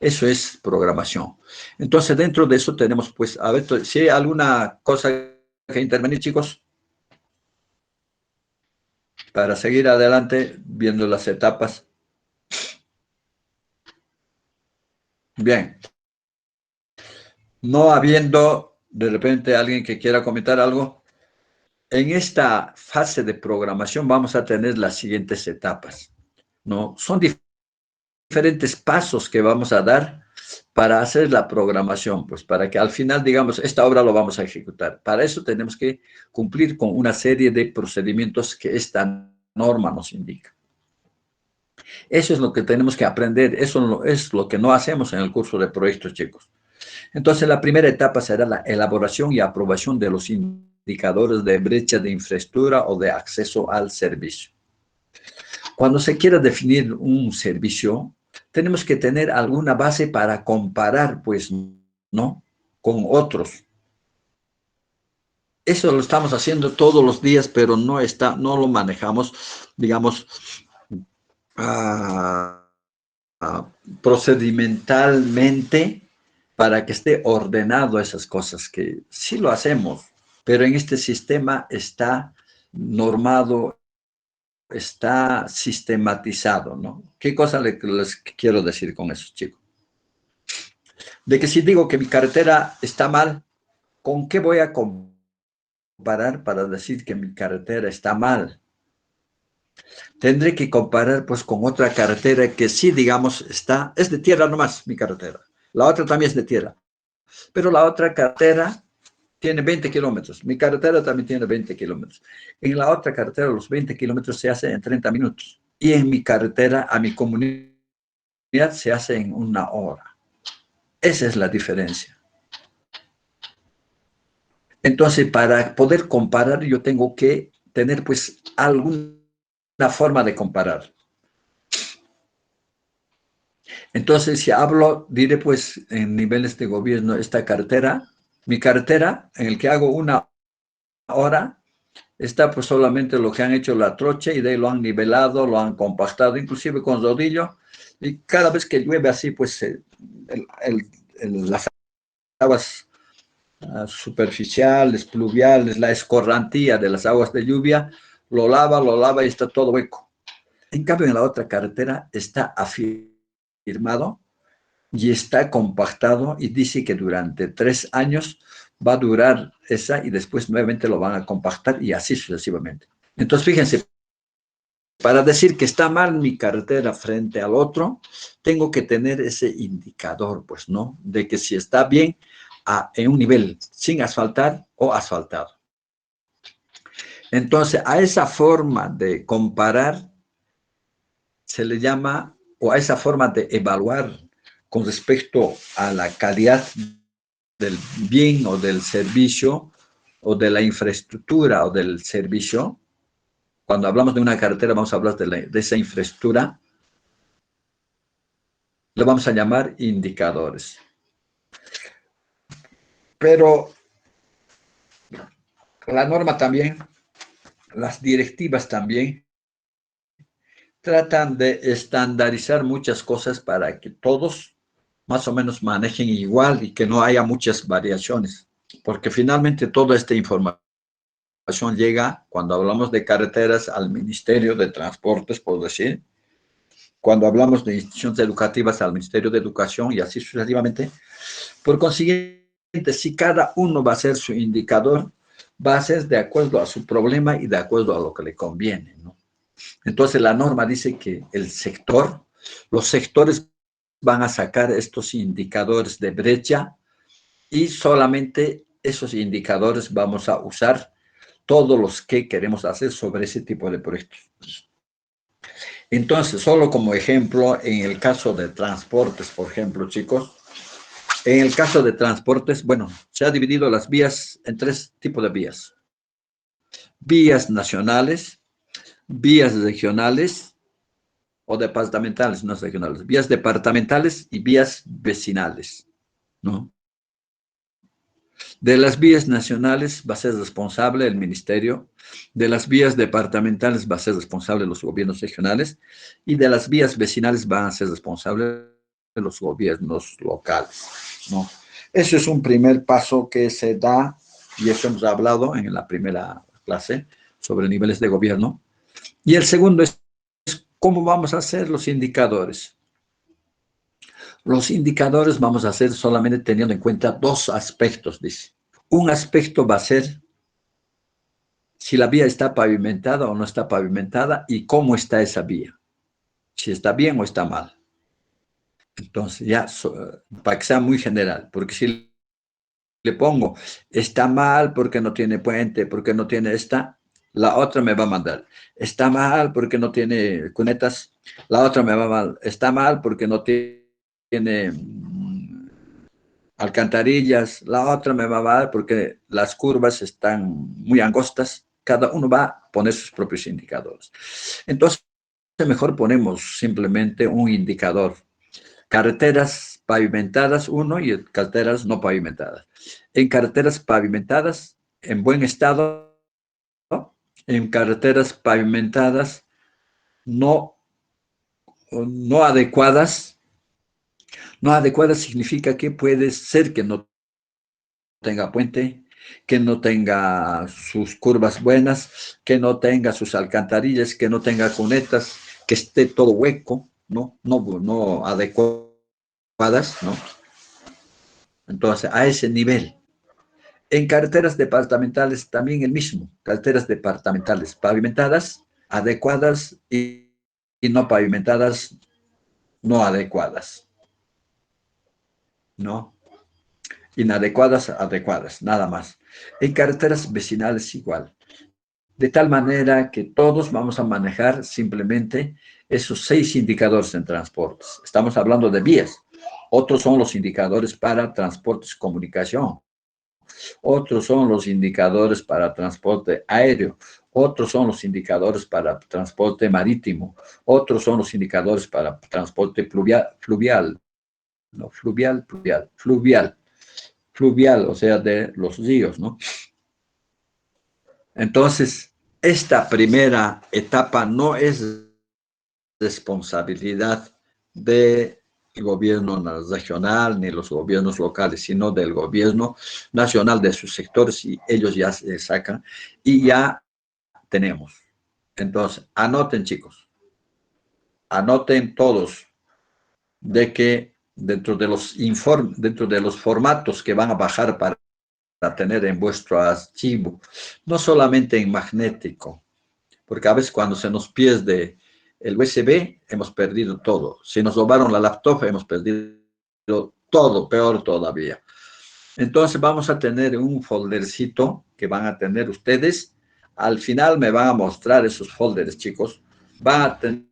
S1: Eso es programación. Entonces, dentro de eso tenemos, pues, a ver, si hay alguna cosa que intervenir, chicos, para seguir adelante viendo las etapas. Bien. No habiendo de repente alguien que quiera comentar algo, en esta fase de programación vamos a tener las siguientes etapas, ¿no? Son diferentes pasos que vamos a dar para hacer la programación, pues para que al final digamos, esta obra lo vamos a ejecutar. Para eso tenemos que cumplir con una serie de procedimientos que esta norma nos indica. Eso es lo que tenemos que aprender, eso es lo que no hacemos en el curso de proyectos, chicos. Entonces, la primera etapa será la elaboración y aprobación de los indicadores de brecha de infraestructura o de acceso al servicio. Cuando se quiera definir un servicio, tenemos que tener alguna base para comparar, pues, ¿no?, con otros. Eso lo estamos haciendo todos los días, pero no lo manejamos, digamos, procedimentalmente, para que esté ordenado esas cosas, que sí lo hacemos, pero en este sistema está normado, está sistematizado, ¿no? ¿Qué cosa les quiero decir con eso, chicos? De que si digo que mi carretera está mal, ¿con qué voy a comparar para decir que mi carretera está mal? Tendré que comparar pues con otra carretera que sí, digamos, es de tierra nomás, mi carretera. La otra también es de tierra. Pero la otra carretera tiene 20 kilómetros. Mi carretera también tiene 20 kilómetros. En la otra carretera los 20 kilómetros se hacen en 30 minutos. Y en mi carretera, a mi comunidad, se hace en 1 hora. Esa es la diferencia. Entonces, para poder comparar, yo tengo que tener pues alguna forma de comparar. Entonces, si hablo, diré pues en niveles de gobierno, esta cartera, mi cartera, en el que hago 1 hora, está pues solamente lo que han hecho la trocha y de ahí lo han nivelado, lo han compactado, inclusive con rodillo, y cada vez que llueve así, pues las aguas superficiales, pluviales, la escorrentía de las aguas de lluvia, lo lava y está todo hueco. En cambio, en la otra carretera está afirmado y está compactado y dice que durante 3 años va a durar esa y después nuevamente lo van a compactar y así sucesivamente. Entonces, fíjense, para decir que está mal mi carretera frente al otro, tengo que tener ese indicador, pues, ¿no? De que si está bien en un nivel sin asfaltar o asfaltado. Entonces, a esa forma de comparar se le llama, o a esa forma de evaluar con respecto a la calidad del bien o del servicio o de la infraestructura o del servicio, Cuando hablamos de una carretera, vamos a hablar de esa infraestructura, le vamos a llamar indicadores. Pero la norma también, las directivas también, tratan de estandarizar muchas cosas para que todos más o menos manejen igual y que no haya muchas variaciones. Porque finalmente toda esta información llega, cuando hablamos de carreteras, al Ministerio de Transportes, por decir, cuando hablamos de instituciones educativas, al Ministerio de Educación y así sucesivamente. Por consiguiente, si cada uno va a hacer su indicador, va a ser de acuerdo a su problema y de acuerdo a lo que le conviene, ¿no? Entonces, la norma dice que los sectores van a sacar estos indicadores de brecha y solamente esos indicadores vamos a usar todos los que queremos hacer sobre ese tipo de proyectos. Entonces, solo como ejemplo, en el caso de transportes, por ejemplo, chicos, en el caso de transportes, bueno, se ha dividido las vías en 3 tipos de vías. Vías nacionales, vías regionales o departamentales, no regionales, vías departamentales y vías vecinales, ¿no? De las vías nacionales va a ser responsable el ministerio, de las vías departamentales va a ser responsable los gobiernos regionales y de las vías vecinales van a ser responsables los gobiernos locales, ¿no? Ese es un primer paso que se da, y eso hemos hablado en la primera clase sobre niveles de gobierno. Y el segundo es cómo vamos a hacer los indicadores. Los indicadores vamos a hacer solamente teniendo en cuenta 2 aspectos, dice. Un aspecto va a ser si la vía está pavimentada o no está pavimentada y cómo está esa vía, si está bien o está mal. Entonces, ya, para que sea muy general, porque si le pongo, está mal porque no tiene puente, porque no tiene esta, la otra me va a mandar. Está mal porque no tiene cunetas, la otra me va a mandar. Está mal porque no tiene alcantarillas, la otra me va a mandar porque las curvas están muy angostas. Cada uno va a poner sus propios indicadores. Entonces, mejor ponemos simplemente un indicador. Carreteras pavimentadas, 1, y carreteras no pavimentadas. En carreteras pavimentadas, en buen estado, ¿no? En carreteras pavimentadas no adecuadas. No adecuadas significa que puede ser que no tenga puente, que no tenga sus curvas buenas, que no tenga sus alcantarillas, que no tenga cunetas, que esté todo hueco, no adecuadas, ¿no? Entonces, a ese nivel. En carreteras departamentales también el mismo. Carreteras departamentales pavimentadas, adecuadas y no pavimentadas, no adecuadas. ¿No? Inadecuadas, adecuadas, nada más. En carreteras vecinales igual. De tal manera que todos vamos a manejar simplemente esos 6 indicadores en transportes. Estamos hablando de vías. Otros son los indicadores para transportes, comunicación. Otros son los indicadores para transporte aéreo. Otros son los indicadores para transporte marítimo. Otros son los indicadores para transporte fluvial, o sea, de los ríos, ¿no? Entonces, esta primera etapa no es responsabilidad del gobierno regional ni los gobiernos locales, sino del gobierno nacional de sus sectores, y ellos ya se sacan y ya tenemos. Entonces, anoten, chicos, anoten todos de que dentro de los formatos que van a bajar para tener en vuestro archivo, no solamente en magnético, porque a veces cuando se nos pierde el USB, hemos perdido todo. Si nos robaron la laptop, hemos perdido todo, peor todavía. Entonces vamos a tener un foldercito que van a tener ustedes. Al final me van a mostrar esos folders, chicos. Van a tener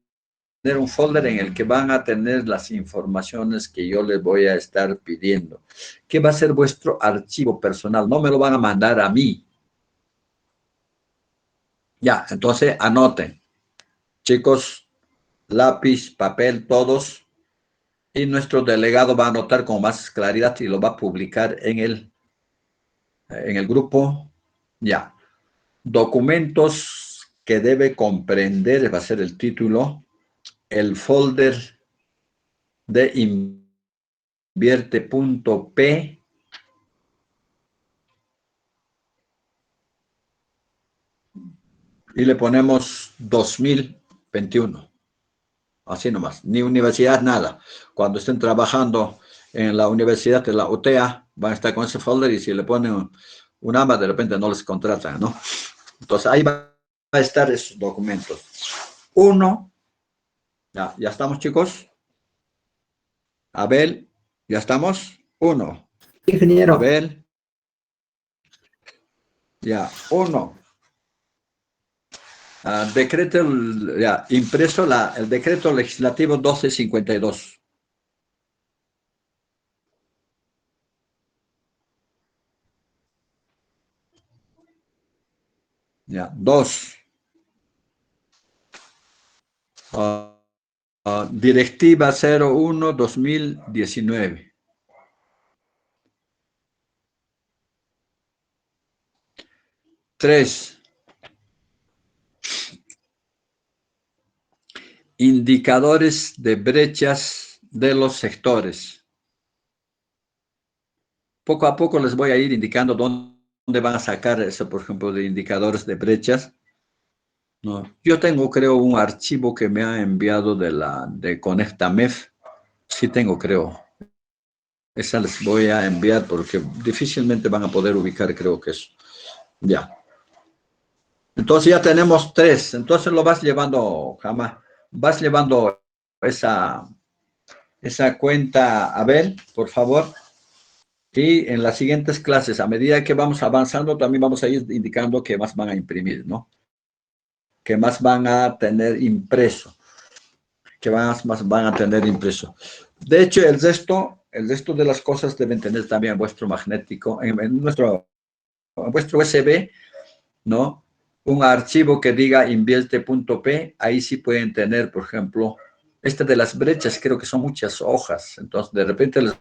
S1: un folder en el que van a tener las informaciones que yo les voy a estar pidiendo, que va a ser vuestro archivo personal. No me lo van a mandar a mí. Ya, entonces anoten. Chicos, lápiz, papel, todos. Y nuestro delegado va a anotar con más claridad y lo va a publicar en el grupo. Ya. Documentos que debe comprender, va a ser el título, el folder de invierte.p. Y le ponemos 2021. Así nomás, ni universidad, nada. Cuando estén trabajando en la universidad de la UTEA, van a estar con ese folder y si le ponen un AMA, de repente no les contratan, ¿no? Entonces ahí va a estar esos documentos. Uno, ya estamos, chicos. Abel, ya estamos. Uno.
S3: Ingeniero.
S1: Abel, ya, uno. Decreto, ya, impreso el decreto legislativo 1252. Ya, dos. Directiva 01-2019. Tres. Indicadores de brechas de los sectores. Poco a poco les voy a ir indicando dónde van a sacar eso, por ejemplo, de indicadores de brechas. No. Yo tengo, creo, un archivo que me ha enviado de ConectaMEF. Sí tengo, creo. Esa les voy a enviar porque difícilmente van a poder ubicar, creo que eso. Ya. Entonces ya tenemos tres. Entonces lo vas llevando, Jama. Vas llevando esa cuenta, a ver, por favor. Y en las siguientes clases, a medida que vamos avanzando, también vamos a ir indicando qué más van a imprimir, ¿no? Qué más van a tener impreso. Qué más van a tener impreso. De hecho, el resto de las cosas deben tener también vuestro magnético, en vuestro USB, ¿no? Un archivo que diga invierte.p, ahí sí pueden tener, por ejemplo, de las brechas, creo que son muchas hojas, entonces de repente les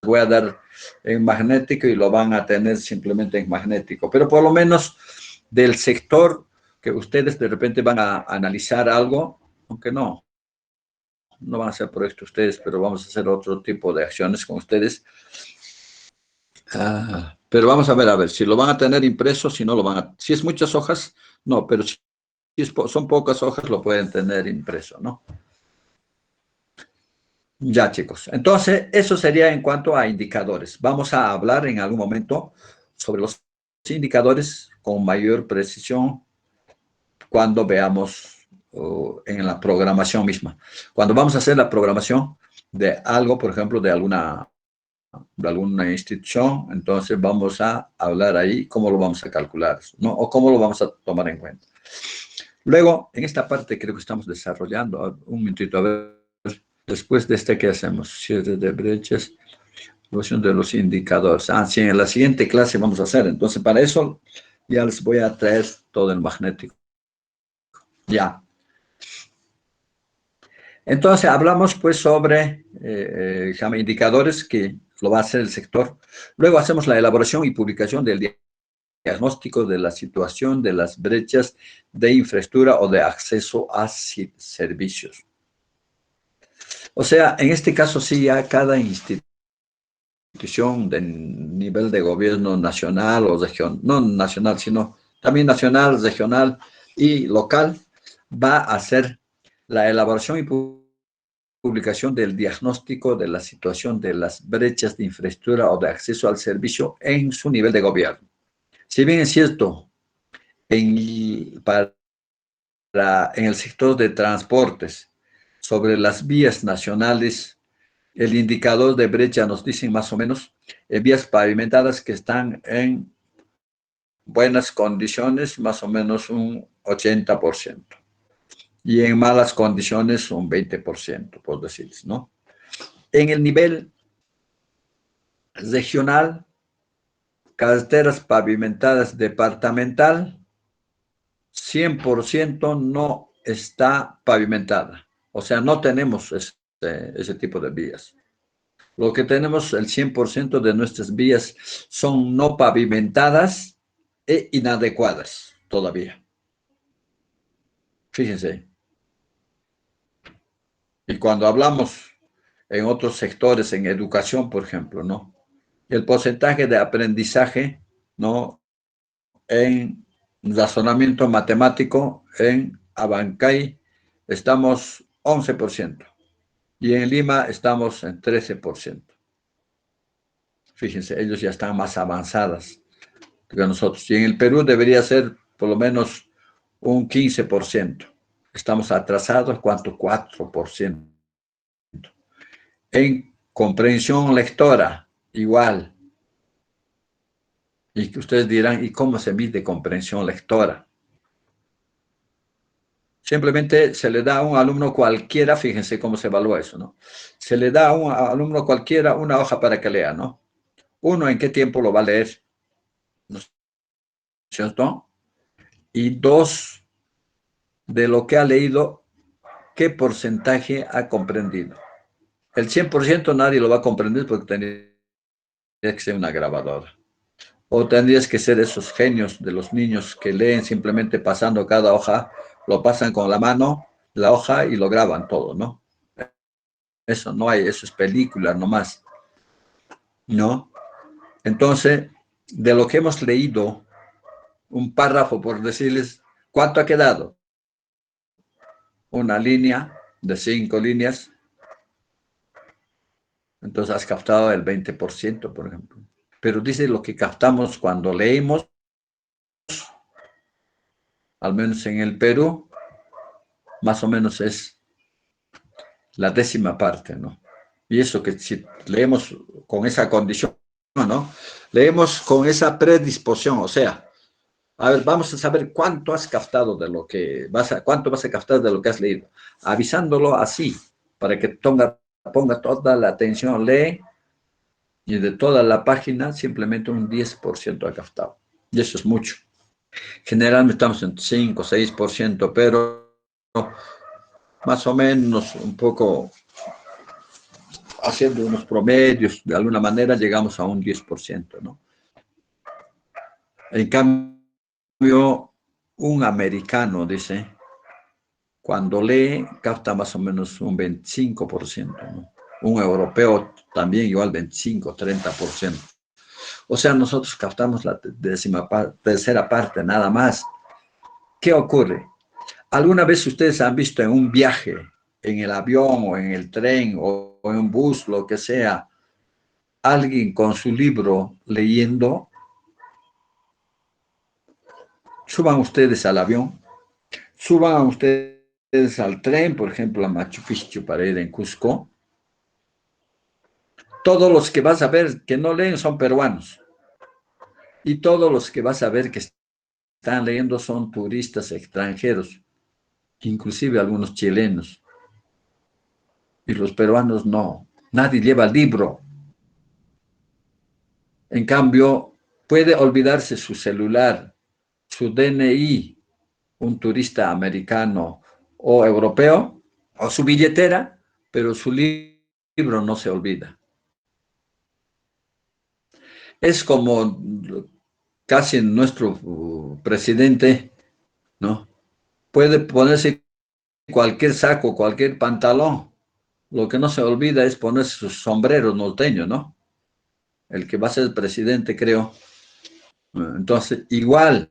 S1: voy a dar en magnético y lo van a tener simplemente en magnético, pero por lo menos del sector que ustedes de repente van a analizar algo, aunque no van a hacer proyecto ustedes, pero vamos a hacer otro tipo de acciones con ustedes. Pero vamos a ver si lo van a tener impreso, si no lo van a... Si es muchas hojas, no, pero si son pocas hojas, lo pueden tener impreso, ¿no? Ya, chicos. Entonces, eso sería en cuanto a indicadores. Vamos a hablar en algún momento sobre los indicadores con mayor precisión cuando veamos en la programación misma. Cuando vamos a hacer la programación de algo, por ejemplo, de alguna institución, entonces vamos a hablar ahí cómo lo vamos a calcular, ¿no? O cómo lo vamos a tomar en cuenta. Luego, en esta parte creo que estamos desarrollando, un minutito, a ver, después de ¿qué hacemos? Cierre de brechas, evaluación de los indicadores. Sí, en la siguiente clase vamos a hacer. Entonces, para eso ya les voy a traer todo el magnético. Ya. Entonces, hablamos pues sobre indicadores que lo va a hacer el sector. Luego hacemos la elaboración y publicación del diagnóstico de la situación de las brechas de infraestructura o de acceso a servicios. O sea, en este caso sí, ya cada institución de nivel de gobierno nacional o regional, no nacional, sino también nacional, regional y local, va a hacer la elaboración y publicación del diagnóstico de la situación de las brechas de infraestructura o de acceso al servicio en su nivel de gobierno. Si bien es cierto, en el sector de transportes, sobre las vías nacionales, el indicador de brecha nos dice más o menos vías pavimentadas que están en buenas condiciones, más o menos un 80%. Y en malas condiciones, un 20%, por decirles, ¿no? En el nivel regional, carreteras pavimentadas departamental, 100% no está pavimentada. O sea, no tenemos ese tipo de vías. Lo que tenemos, el 100% de nuestras vías son no pavimentadas e inadecuadas todavía. Fíjense. Y cuando hablamos en otros sectores, en educación, por ejemplo, ¿no? El porcentaje de aprendizaje, ¿no? En razonamiento matemático, en Abancay, estamos 11%. Y en Lima estamos en 13%. Fíjense, ellos ya están más avanzadas que nosotros. Y en el Perú debería ser por lo menos un 15%. Estamos atrasados, ¿cuánto? 4%. En comprensión lectora, igual. Y que ustedes dirán, ¿y cómo se mide comprensión lectora? Simplemente se le da a un alumno cualquiera, fíjense cómo se evalúa eso, ¿no? Se le da a un alumno cualquiera una hoja para que lea, ¿no? Uno, ¿en qué tiempo lo va a leer? ¿No es cierto? Y dos, de lo que ha leído, ¿qué porcentaje ha comprendido? El 100% nadie lo va a comprender porque tendría que ser una grabadora. O tendrías que ser esos genios de los niños que leen simplemente pasando cada hoja, lo pasan con la mano, la hoja y lo graban todo, ¿no? Eso no hay, eso es película nomás, ¿no? Entonces, de lo que hemos leído, un párrafo por decirles, ¿cuánto ha quedado? Una línea de 5 líneas. Entonces has captado el 20%, por ejemplo. Pero dice lo que captamos cuando leemos, al menos en el Perú, más o menos es la 10ª parte, ¿no? Y eso que si leemos con esa condición, ¿no? Leemos con esa predisposición, o sea, a ver, vamos a saber cuánto has captado de lo que cuánto vas a captar de lo que has leído, avisándolo así, para que ponga toda la atención, lee, y de toda la página simplemente un 10% ha captado. Y eso es mucho. Generalmente estamos en 5, 6%, pero más o menos un poco haciendo unos promedios, de alguna manera llegamos a un 10%, ¿no? En cambio, un americano, dice, cuando lee, capta más o menos un 25%, ¿no? Un europeo también igual 25, 30%. O sea, nosotros captamos la tercera parte, nada más. ¿Qué ocurre? ¿Alguna vez ustedes han visto en un viaje, en el avión o en el tren o en un bus, lo que sea, alguien con su libro leyendo? Suban ustedes al avión, suban ustedes al tren, por ejemplo, a Machu Picchu para ir en Cusco. Todos los que vas a ver que no leen son peruanos. Y todos los que vas a ver que están leyendo son turistas extranjeros, inclusive algunos chilenos. Y los peruanos no. Nadie lleva libro. En cambio, puede olvidarse su celular, su DNI, un turista americano o europeo, o su billetera, pero su libro no se olvida. Es como casi nuestro presidente, ¿no? Puede ponerse cualquier saco, cualquier pantalón. Lo que no se olvida es ponerse sus sombreros norteños, ¿no? El que va a ser presidente, creo. Entonces, igual,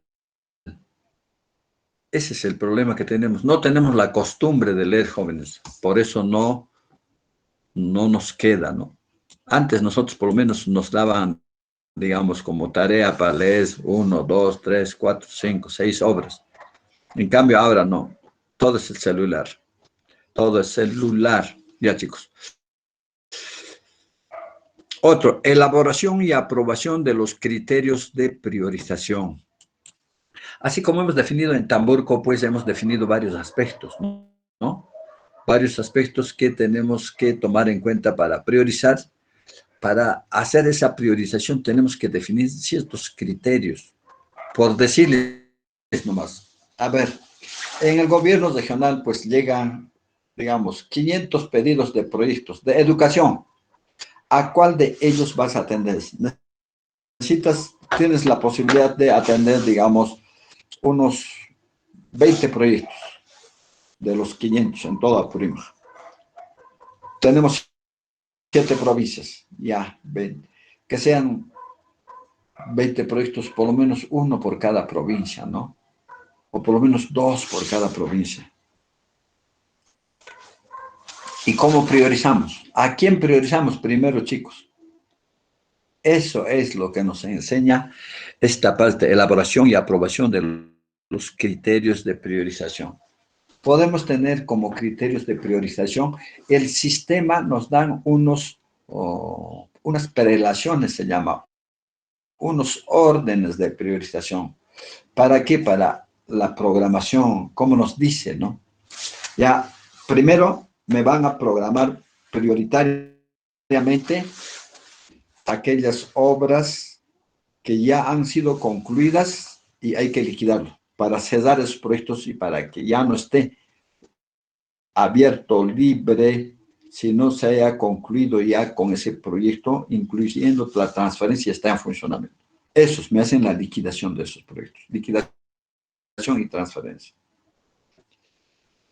S1: ese es el problema que tenemos. No tenemos la costumbre de leer, jóvenes. Por eso no nos queda, ¿no? Antes nosotros por lo menos nos daban, digamos, como tarea para leer 1, 2, 3, 4, 5, 6 obras. En cambio, ahora no. Todo es el celular. Todo es celular. Ya, chicos. Otro, elaboración y aprobación de los criterios de priorización. Así como hemos definido en Tamburco, pues hemos definido varios aspectos, ¿no? Varios aspectos que tenemos que tomar en cuenta para priorizar. Para hacer esa priorización tenemos que definir ciertos criterios. Por decirles nomás, A ver, en el gobierno regional pues llegan, digamos, 500 pedidos de proyectos de educación. ¿A cuál de ellos vas a atender? Tienes la posibilidad de atender, digamos, unos 20 proyectos de los 500 en toda Apurímac. Tenemos 7 provincias, ya, 20, que sean 20 proyectos, por lo menos uno por cada provincia, ¿no? O por lo menos 2 por cada provincia. ¿Y cómo priorizamos? ¿A quién priorizamos primero, chicos? Eso es lo que nos enseña esta parte, elaboración y aprobación de los criterios de priorización. Podemos tener como criterios de priorización, el sistema nos dan unas prelaciones, se llama, unos órdenes de priorización. ¿Para qué? Para la programación, como nos dice, ¿no? Ya, primero me van a programar prioritariamente aquellas obras que ya han sido concluidas y hay que liquidarlo para cerrar esos proyectos y para que ya no esté abierto, libre, si no se haya concluido ya con ese proyecto, incluyendo la transferencia, está en funcionamiento. Esos me hacen la liquidación de esos proyectos, liquidación y transferencia.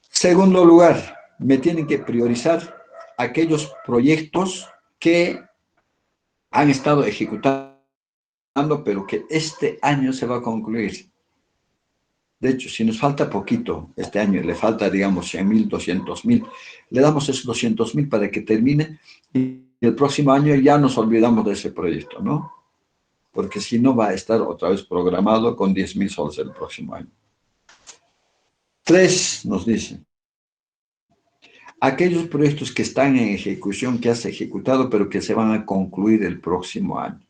S1: Segundo lugar, me tienen que priorizar aquellos proyectos que han estado ejecutando, pero que este año se va a concluir. De hecho, si nos falta poquito este año, le falta, digamos, 100.000, 200.000, le damos esos 200.000 para que termine y el próximo año ya nos olvidamos de ese proyecto, ¿no? Porque si no va a estar otra vez programado con 10.000 soles el próximo año. 3, nos dicen, aquellos proyectos que están en ejecución, que has ejecutado, pero que se van a concluir el próximo año.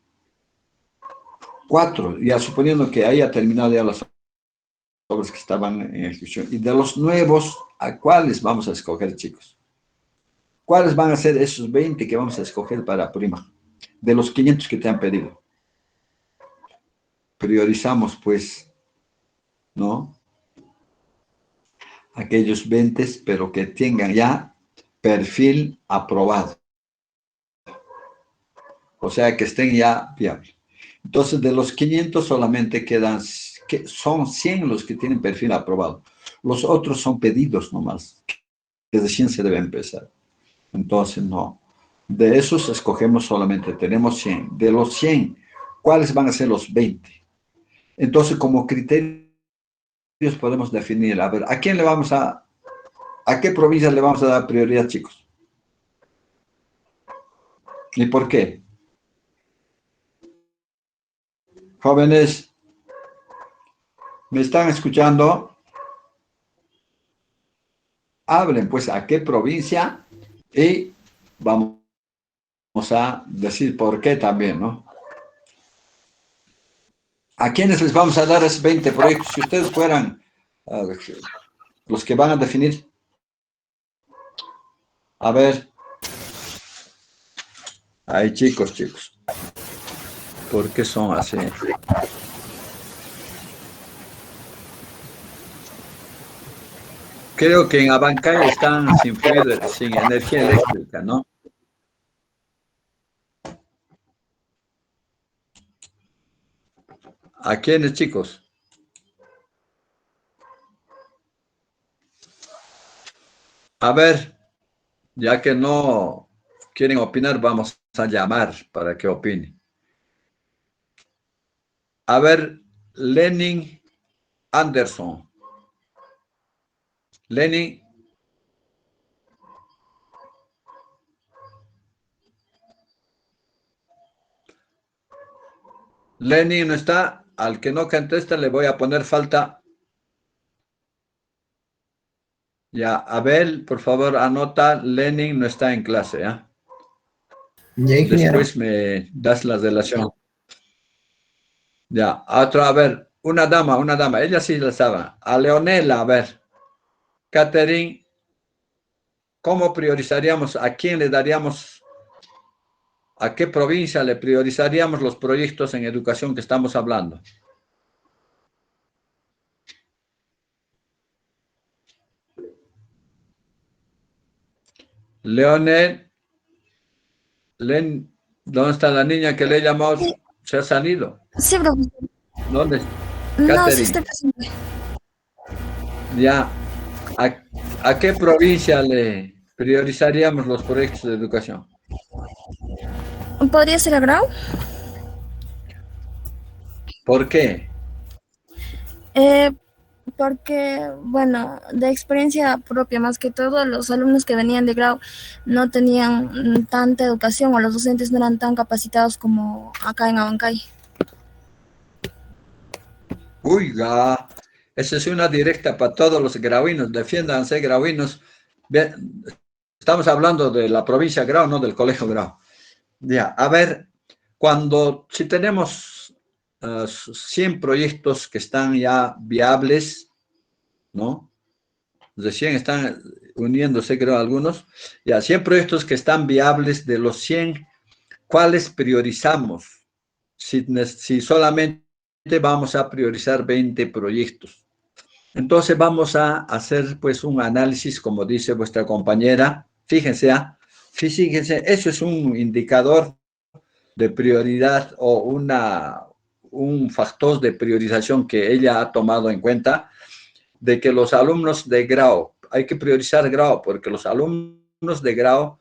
S1: 4, ya suponiendo que haya terminado ya las obras que estaban en ejecución. Y de los nuevos, ¿a cuáles vamos a escoger, chicos? ¿Cuáles van a ser esos 20 que vamos a escoger para Prima? De los 500 que te han pedido. Priorizamos, pues, ¿no? Aquellos 20, pero que tengan ya perfil aprobado. O sea, que estén ya viables. Entonces, de los 500 solamente quedan, son 100 los que tienen perfil aprobado. Los otros son pedidos nomás, que recién se debe empezar. Entonces, no. De esos escogemos solamente, tenemos 100. De los 100, ¿cuáles van a ser los 20? Entonces, como criterios podemos definir, a ver, ¿a qué provincia le vamos a dar prioridad, chicos? ¿Y por qué? Jóvenes, ¿me están escuchando? Hablen, pues, ¿a qué provincia? Y vamos a decir por qué también, ¿no? ¿A quiénes les vamos a dar esos 20 proyectos? Si ustedes fueran los que van a definir. A ver. Ay, chicos. ¿Por qué son así? Creo que en Abancay están sin energía eléctrica, ¿no? ¿A quiénes, chicos? A ver, ya que no quieren opinar, vamos a llamar para que opinen. A ver, Lenin Anderson. Lenin. Lenin no está. Al que no contesta le voy a poner falta. Ya, Abel, por favor, anota. Lenin no está en clase, ¿ya?
S3: Ya, ingeniero.
S1: Después me das la relación. Ya, a ver, una dama, ella sí la sabe. A Leonela, a ver. Catherine, ¿cómo priorizaríamos? ¿A quién le daríamos? ¿A qué provincia le priorizaríamos los proyectos en educación que estamos hablando? Leonel, ¿dónde está la niña que le he llamado? ¿Se ha salido?
S6: Sí, profesor.
S1: ¿Dónde?
S6: No, sí
S1: Catherine.
S6: estoy presente.
S1: Ya. ¿A qué provincia le priorizaríamos los proyectos de educación?
S6: ¿Podría ser a Grau?
S1: ¿Por qué?
S6: Eh, Porque, bueno, de experiencia propia más que todo, los alumnos que venían de Grau no tenían tanta educación o los docentes no eran tan capacitados como acá en Abancay.
S1: Oiga, esa es una directa para todos los grauinos. Defiéndanse, grauinos. Bien, estamos hablando de la provincia de Grau, no del colegio Grau. Ya, a ver, si tenemos 100 proyectos que están ya viables, ¿no? De 100 están uniéndose, creo, algunos. Ya, 100 proyectos que están viables, de los 100, ¿cuáles priorizamos? Si solamente vamos a priorizar 20 proyectos. Entonces vamos a hacer pues un análisis, como dice vuestra compañera. Fíjense, eso es un indicador de prioridad o un factor de priorización que ella ha tomado en cuenta, de que los alumnos de grado, hay que priorizar grado, porque los alumnos de grado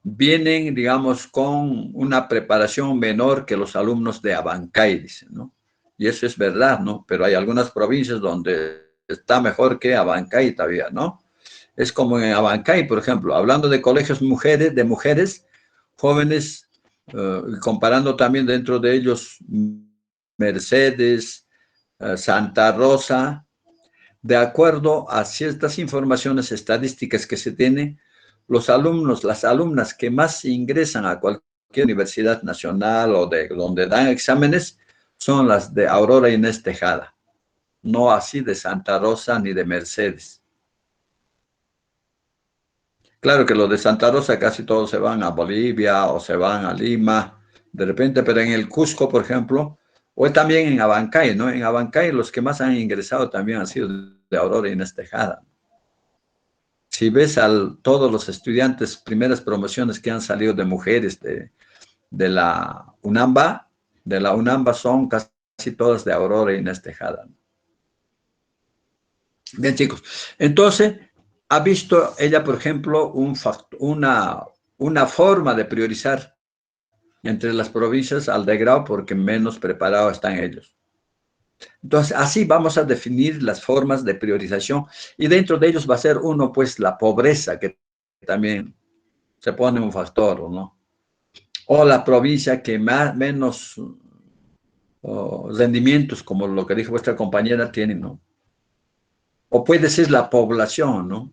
S1: vienen, digamos, con una preparación menor que los alumnos de Abancay, dicen, ¿no? Y eso es verdad, ¿no? Pero hay algunas provincias donde está mejor que Abancay todavía, ¿no? Es como en Abancay, por ejemplo, hablando de colegios de mujeres jóvenes, comparando también dentro de ellos Mercedes, Santa Rosa, de acuerdo a ciertas informaciones estadísticas que se tienen, los alumnos, las alumnas que más ingresan a cualquier universidad nacional o de donde dan exámenes son las de Aurora Inés Tejada, no así de Santa Rosa ni de Mercedes. Claro que los de Santa Rosa casi todos se van a Bolivia o se van a Lima, de repente, pero en el Cusco, por ejemplo, o también en Abancay, ¿no? En Abancay los que más han ingresado también han sido de Aurora Inés Tejada. Si ves todos los estudiantes, primeras promociones que han salido de mujeres de la UNAMBA son casi todas de Aurora Inés Tejada. Bien, chicos. Entonces, ha visto ella, por ejemplo, una forma de priorizar entre las provincias al de grado porque menos preparados están ellos. Entonces, así vamos a definir las formas de priorización y dentro de ellos va a ser uno, pues, la pobreza, que también se pone un factor, ¿no? O la provincia que menos rendimientos, como lo que dijo vuestra compañera, tiene, ¿no? O puede ser la población, ¿no?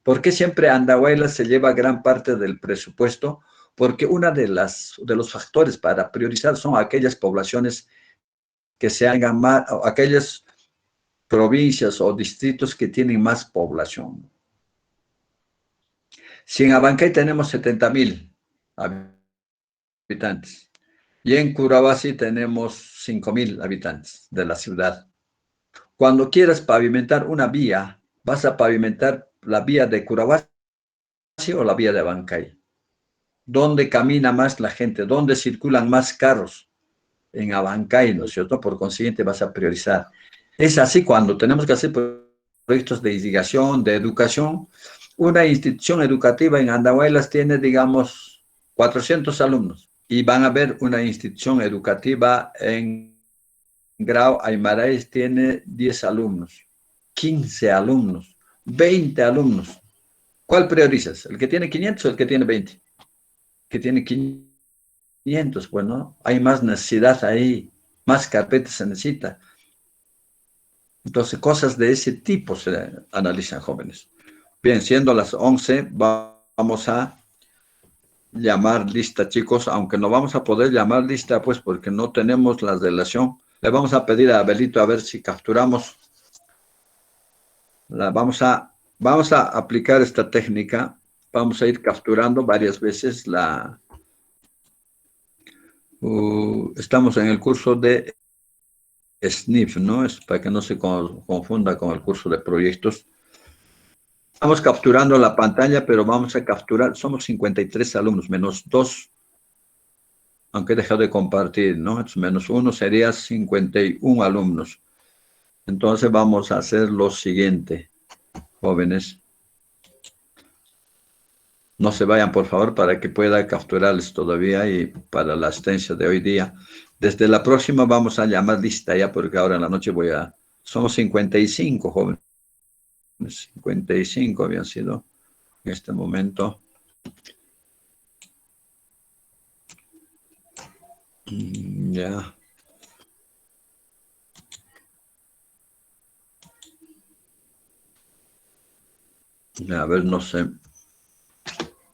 S1: ¿Por qué siempre Andahuaylas se lleva gran parte del presupuesto? Porque uno de los factores para priorizar son aquellas poblaciones que se hagan más, aquellas provincias o distritos que tienen más población. Si en Abancay tenemos 70,000 habitantes y en Curabasi tenemos 5,000 habitantes de la ciudad. Cuando quieras pavimentar una vía, vas a pavimentar la vía de Curabasi o la vía de Abancay. ¿Dónde camina más la gente? ¿Dónde circulan más carros? En Abancay, ¿no es cierto? Por consiguiente vas a priorizar. Es así cuando tenemos que hacer proyectos de irrigación, de educación. Una institución educativa en Andahuaylas tiene, digamos, 400 alumnos y van a ver una institución educativa en Grau Aymaraes tiene 10 alumnos, 15 alumnos, 20 alumnos. ¿Cuál priorizas? ¿El que tiene 500 o el que tiene 20? Que tiene 500, bueno, hay más necesidad ahí, más carpetas se necesita. Entonces, cosas de ese tipo se analizan, jóvenes. Bien, siendo las 11, vamos a llamar lista, chicos, aunque no vamos a poder llamar lista, pues, porque no tenemos la relación. Le vamos a pedir a Abelito a ver si capturamos. Vamos a aplicar esta técnica. Vamos a ir capturando varias veces estamos en el curso de SNIF, ¿no? Es para que no se confunda con el curso de proyectos. Estamos capturando la pantalla, pero vamos a capturar, somos 53 alumnos, menos 2, aunque he dejado de compartir, ¿no? Entonces, menos 1 sería 51 alumnos. Entonces vamos a hacer lo siguiente, jóvenes. No se vayan, por favor, para que pueda capturarles todavía y para la asistencia de hoy día. Desde la próxima vamos a llamar lista ya, porque ahora en la noche somos 55 jóvenes. 55 habían sido en este momento. Ya. A ver, no sé.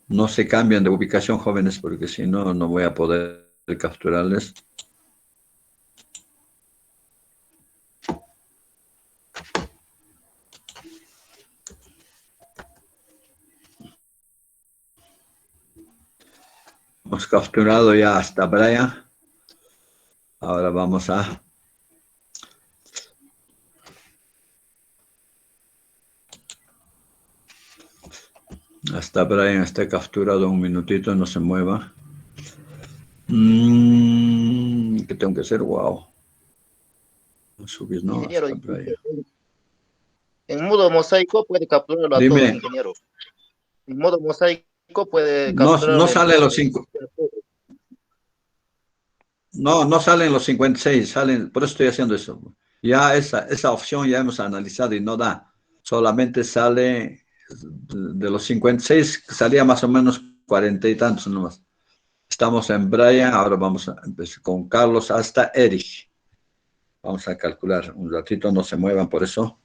S1: No se cambian de ubicación, jóvenes, porque si no, no voy a poder capturarles. Hemos capturado ya hasta Brian. Ahora vamos a... Hasta Brian está capturado un minutito, no se mueva. ¿Qué tengo que hacer? Wow. Subir, no,
S7: Ingeniero,
S1: hasta Brian.
S7: en modo mosaico puede capturarlo a todo,
S1: Dime.
S7: ingeniero. En modo mosaico puede
S1: No,
S7: capturarlo.
S1: no salen los 5. No salen los 56, salen, por eso estoy haciendo eso. Ya esa opción ya hemos analizado y no da. Solamente sale de los 56, salía más o menos 40 y tantos nomás. Estamos en Brian, ahora vamos a empezar con Carlos hasta Erich. Vamos a calcular un ratito, no se muevan por eso.